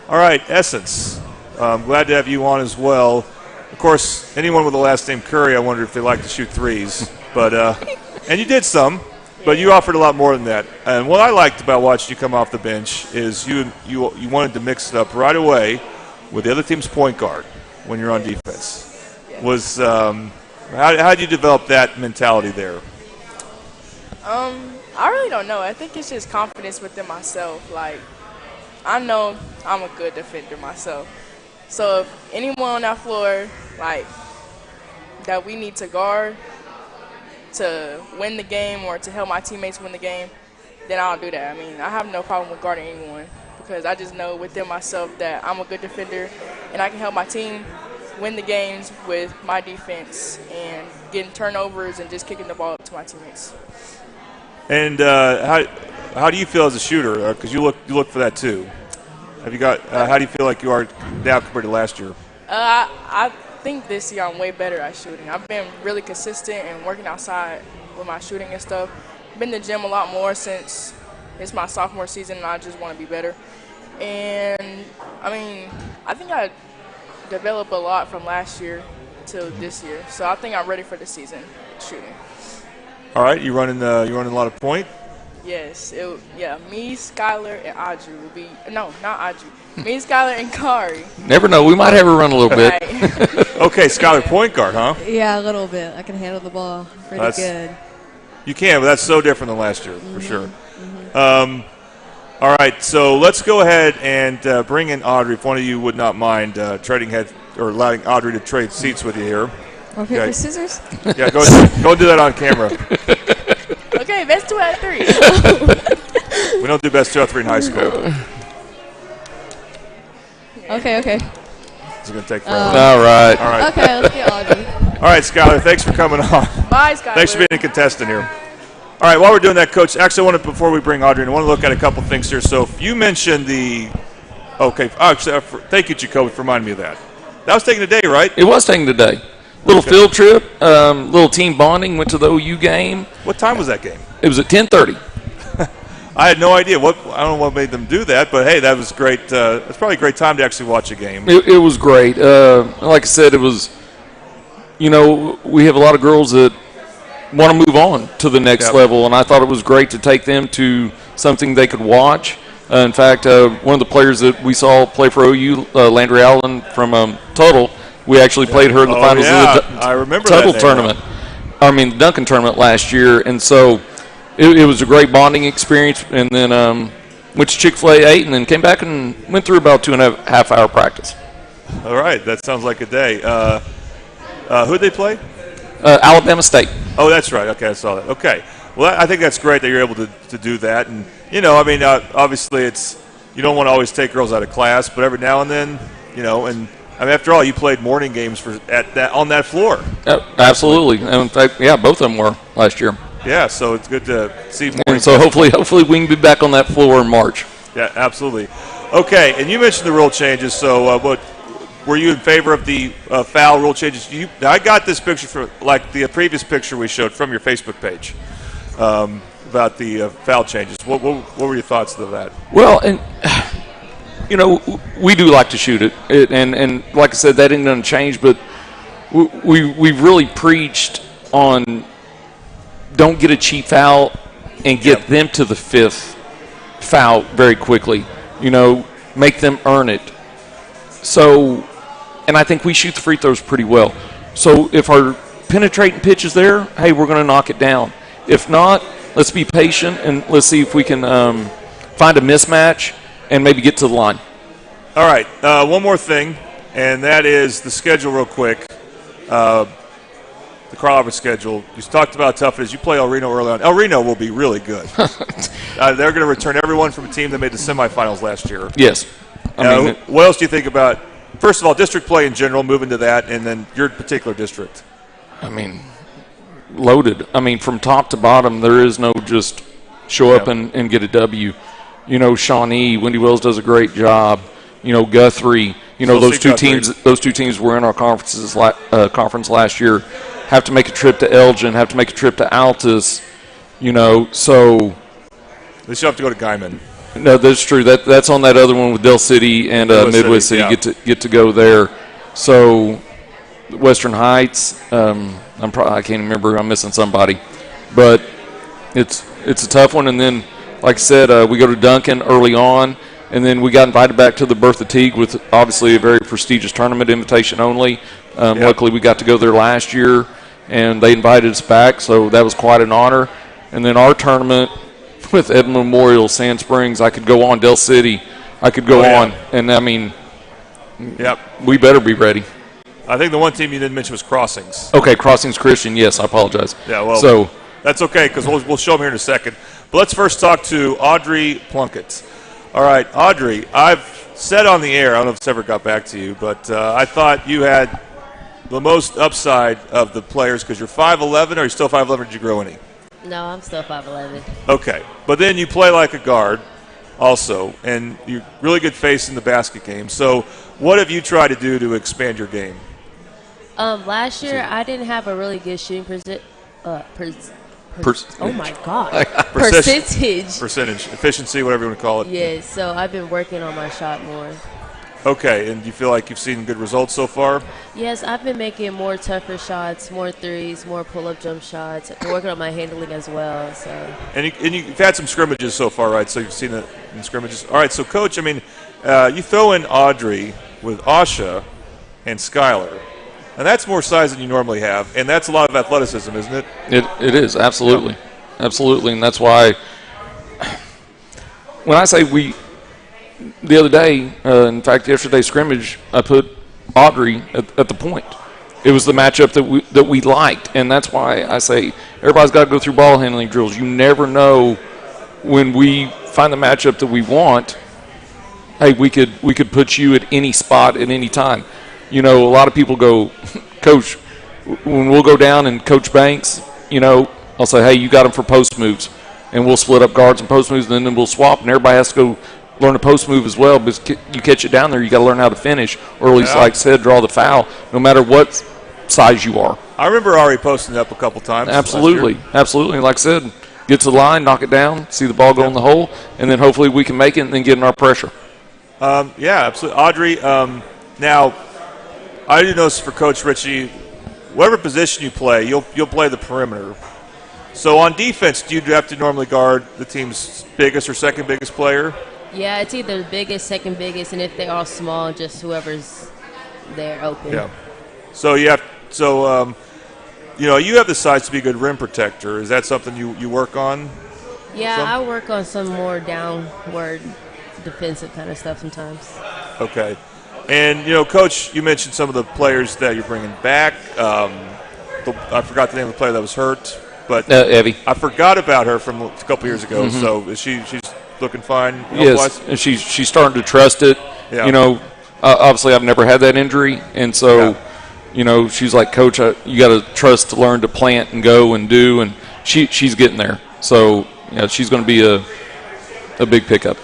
All right, Essence. I'm glad to have you on as well. Of course, anyone with the last name Curry, I wonder if they like to shoot threes. But and you did some, but you offered a lot more than that. And what I liked about watching you come off the bench is you wanted to mix it up right away with the other team's point guard when you're on defense. Was how did you develop that mentality there? I really don't know. I think it's just confidence within myself. I know I'm a good defender myself. So if anyone on that floor, that we need to guard to win the game or to help my teammates win the game, then I'll do that. I have no problem with guarding anyone because I just know within myself that I'm a good defender and I can help my team win the games with my defense and getting turnovers and just kicking the ball up to my teammates. And how do you feel as a shooter? Because you look for that too. Have you got? How do you feel like you are now compared to last year? I think this year I'm way better at shooting. I've been really consistent and working outside with my shooting and stuff. Been to the gym a lot more since it's my sophomore season, and I just want to be better. And I think I developed a lot from last year to this year, so I think I'm ready for the season shooting. All right, you running a lot of point. Yes, me, Skylar, and Audrey will be – no, not Audrey. Me, Skylar, and Kari. Never know. We might have her run a little bit. Okay, Skylar, point guard, huh? Yeah, a little bit. I can handle the ball pretty good. You can, but that's so different than last year, for sure. All right, so let's go ahead and bring in Audrey, if one of you would not mind trading head or allowing Audrey to trade seats with you here. Rock, paper, scissors? Yeah, go and do that on camera. Okay, best 2 out of 3. We don't do best 2 out of 3 in high school. Okay. It's going to take forever. All right. Okay, let's get Audrey. All right, Skylar, thanks for coming on. Bye, Skylar. Thanks for being a contestant here. All right, while we're doing that, Coach, actually, before we bring Audrey in, I want to look at a couple things here. So you mentioned thank you, Jacoby, for reminding me of that. That was taken today, right? It was taken today. Little field trip, little team bonding, went to the OU game. What time was that game? It was at 10:30. I had no idea. I don't know what made them do that, but, hey, that was great. It's probably a great time to actually watch a game. It was great. Like I said, it was, we have a lot of girls that want to move on to the next level, and I thought it was great to take them to something they could watch. In fact, one of the players that we saw play for OU, Landry Allen from Tuttle, we actually played her in the finals of the Tuttle tournament. The Duncan tournament last year, and so it was a great bonding experience. And then went to Chick-fil-A, ate, and then came back and went through about 2.5 hour practice. All right, that sounds like a day. Who'd they play? Alabama State. Oh, that's right. Okay, I saw that. Okay. Well, I think that's great that you're able to do that. And, obviously you don't want to always take girls out of class, but every now and then, after all, you played morning games on that floor. Absolutely. And in fact, both of them were last year. Yeah, so it's good to see more. And so hopefully we can be back on that floor in March. Yeah, absolutely. Okay, and you mentioned the rule changes. So were you in favor of the foul rule changes? I got this picture from like the previous picture we showed from your Facebook page about the foul changes. What were your thoughts of that? Well, and we do like to shoot it, and like I said, that ain't going to change. But we've really preached on don't get a cheap foul and get them to the 5th foul very quickly. Make them earn it. So, and I think we shoot the free throws pretty well. So if our penetrating pitch is there, hey, we're going to knock it down. If not, let's be patient and let's see if we can find a mismatch and maybe get to the line. All right, one more thing, and that is the schedule real quick. The Carl Albert schedule. You talked about how tough it is. You play El Reno early on. El Reno will be really good. They're going to return everyone from a team that made the semifinals last year. Yes. What else do you think about, first of all, district play in general, moving to that, and then your particular district? Loaded. From top to bottom, there is no just show up and get a W. Shawnee, Wendy Wells does a great job. Guthrie. Those two teams were in our conference last year. Have to make a trip to Elgin. Have to make a trip to Altus. So. They still have to go to Guyman. No, that's true. That's on that other one with Dell City and Midwest City. Get to go there. So, Western Heights. I can't remember. I'm missing somebody, but it's a tough one. And then, like I said, we go to Duncan early on, and then we got invited back to the Bertha Teague with obviously a very prestigious tournament, invitation only. Luckily, we got to go there last year, and they invited us back, so that was quite an honor. And then our tournament with Ed Memorial, Sand Springs, I could go on, Dell City, I could go on. And, we better be ready. I think the one team you didn't mention was Crossings. Okay, Crossings Christian, yes, I apologize. Yeah, well, that's okay because we'll show them here in a second. But let's first talk to Audrey Plunkett. All right, Audrey, I've said on the air, I don't know if it's ever got back to you, but I thought you had the most upside of the players because you're 5'11", or you're still 5'11", or did you grow any? No, I'm still 5'11". Okay, but then you play like a guard also, and you're really good face in the basket game. So what have you tried to do to expand your game? Last year, I didn't have a really good shooting percentage. Percentage, efficiency, whatever you want to call it. Yeah, so I've been working on my shot more. Okay, and you feel like you've seen good results so far? Yes, I've been making more tougher shots, more threes, more pull-up jump shots. I've been working on my handling as well. So. And you've had some scrimmages so far, right? So you've seen it in scrimmages. All right, so Coach, you throw in Audrey with Asha and Skylar. And that's more size than you normally have, and that's a lot of athleticism, isn't it? It is, absolutely. Absolutely, and that's why when I say we, the other day, in fact, yesterday's scrimmage, I put Audrey at the point. It was the matchup that we liked, and that's why I say everybody's got to go through ball handling drills. You never know when we find the matchup that we want. Hey, we could put you at any spot at any time. A lot of people go, Coach, when we'll go down and Coach Banks, I'll say, hey, you got him for post moves, and we'll split up guards and post moves, and then we'll swap, and everybody has to go learn a post move as well, because you catch it down there, you got to learn how to finish, or at least, like I said, draw the foul, no matter what size you are. I remember Ari posting it up a couple times. Absolutely. Like I said, get to the line, knock it down, see the ball go in the hole, and then hopefully we can make it and then get in our pressure. Yeah, absolutely. Audrey, now, I do notice for Coach Ritchie, whatever position you play, you'll play the perimeter. So on defense, do you have to normally guard the team's biggest or second biggest player? Yeah, it's either the biggest, second biggest, and if they're all small, just whoever's there open. Yeah. So you have you have the size to be a good rim protector. Is that something you work on? Yeah, I work on some more downward defensive kind of stuff sometimes. Okay. And, Coach, you mentioned some of the players that you're bringing back. I forgot the name of the player that was hurt. But Evie. I forgot about her from a couple years ago. Mm-hmm. So is she's looking fine? Yes, and she's starting to trust it. Yeah. Obviously I've never had that injury, and so she's like, Coach, you got to trust to learn to plant and go and do, and she's getting there. So she's going to be a big pickup.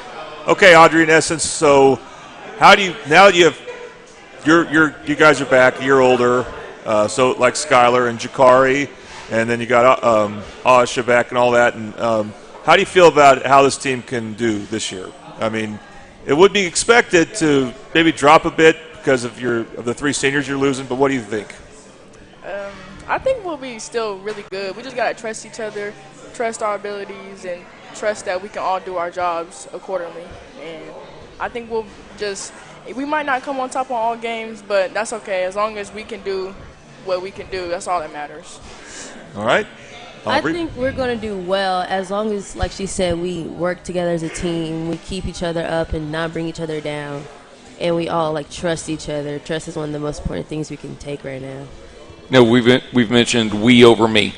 Okay, Audrey. In essence, so how do you now that you guys are back a year older? So like Skylar and Jakari. And then you got Asha back and all that. And how do you feel about how this team can do this year? I mean, it would be expected to maybe drop a bit because of the three seniors you're losing, but what do you think? I think we'll be still really good. We just got to trust each other, trust our abilities, and trust that we can all do our jobs accordingly. And I think we might not come on top on all games, but that's okay. As long as we can do what we can do, that's all that matters. All right. I think we're going to do well as long as, like she said, we work together as a team. We keep each other up and not bring each other down. And we all, trust each other. Trust is one of the most important things we can take right now. No, we've mentioned we over me.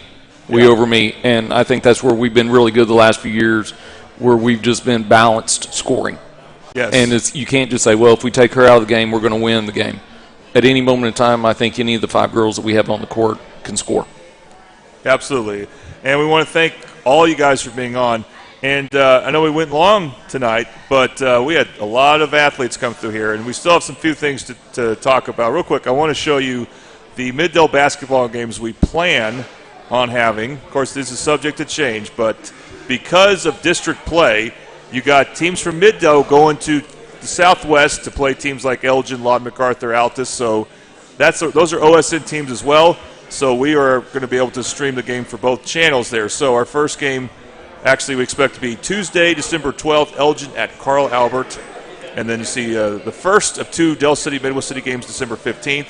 We over me. And I think that's where we've been really good the last few years, where we've just been balanced scoring. Yes. And you can't just say, well, if we take her out of the game, we're going to win the game. At any moment in time, I think any of the 5 girls that we have on the court can score. Absolutely. And we want to thank all you guys for being on. And I know we went long tonight, but we had a lot of athletes come through here, and we still have some few things to talk about. Real quick, I want to show you the Middale basketball games we plan on having. Of course, this is subject to change, but because of district play, you got teams from Middale going to the Southwest to play teams like Elgin, Lawton MacArthur, Altus. So those are OSN teams as well. So we are going to be able to stream the game for both channels there. So our first game, actually, we expect to be Tuesday, December 12th, Elgin at Carl Albert. And then you see the first of 2 Dell City, Midwest City games, December 15th.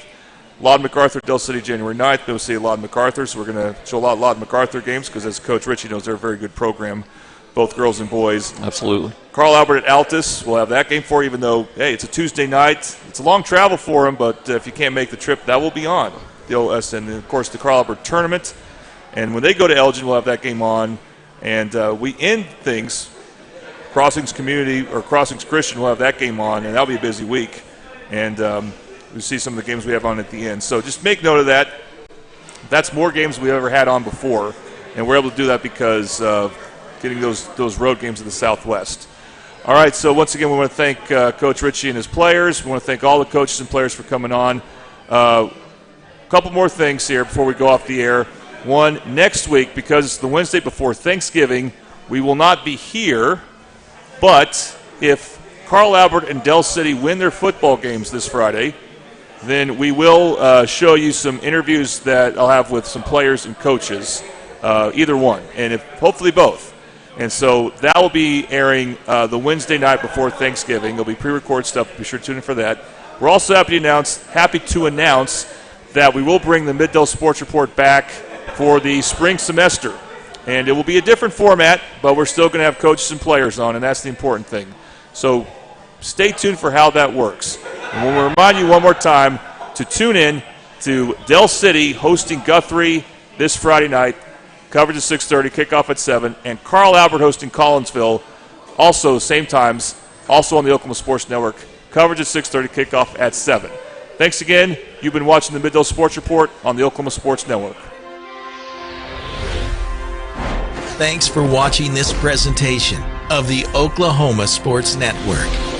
Lawton MacArthur, Dell City, January 9th. Midwest City, Lawton MacArthur. So we're going to show a lot of Lawton MacArthur games because, as Coach Ritchie knows, they're a very good program, both girls and boys. Absolutely. Carl Albert at Altus. We'll have that game for you, even though, hey, it's a Tuesday night. It's a long travel for them, but if you can't make the trip, that will be on. The OSN, and of course the Carl Albert tournament, and when they go to Elgin, we'll have that game on, and we end things. Crossings Community or Crossings Christian will have that game on, and that'll be a busy week, and we see some of the games we have on at the end. So just make note of that. That's more games we've ever had on before, and we're able to do that because of getting those road games in the Southwest. All right, so once again, we want to thank Coach Ritchie and his players. We want to thank all the coaches and players for coming on. Couple more things here before we go off the air. One, next week, because it's the Wednesday before Thanksgiving, we will not be here. But if Carl Albert and Dell City win their football games this Friday, then we will show you some interviews that I'll have with some players and coaches, either one, and hopefully both. And so that will be airing the Wednesday night before Thanksgiving. There'll be pre-recorded stuff. Be sure to tune in for that. We're also happy to announce that we will bring the Middale Sports Report back for the spring semester. And it will be a different format, but we're still going to have coaches and players on, and that's the important thing. So stay tuned for how that works. And we'll remind you one more time to tune in to Dell City hosting Guthrie this Friday night. Coverage at 6:30, kickoff at 7. And Carl Albert hosting Collinsville, also same times, also on the Oklahoma Sports Network. Coverage at 6:30, kickoff at 7. Thanks again. You've been watching the Middale Sports Report on the Oklahoma Sports Network. Thanks for watching this presentation of the Oklahoma Sports Network.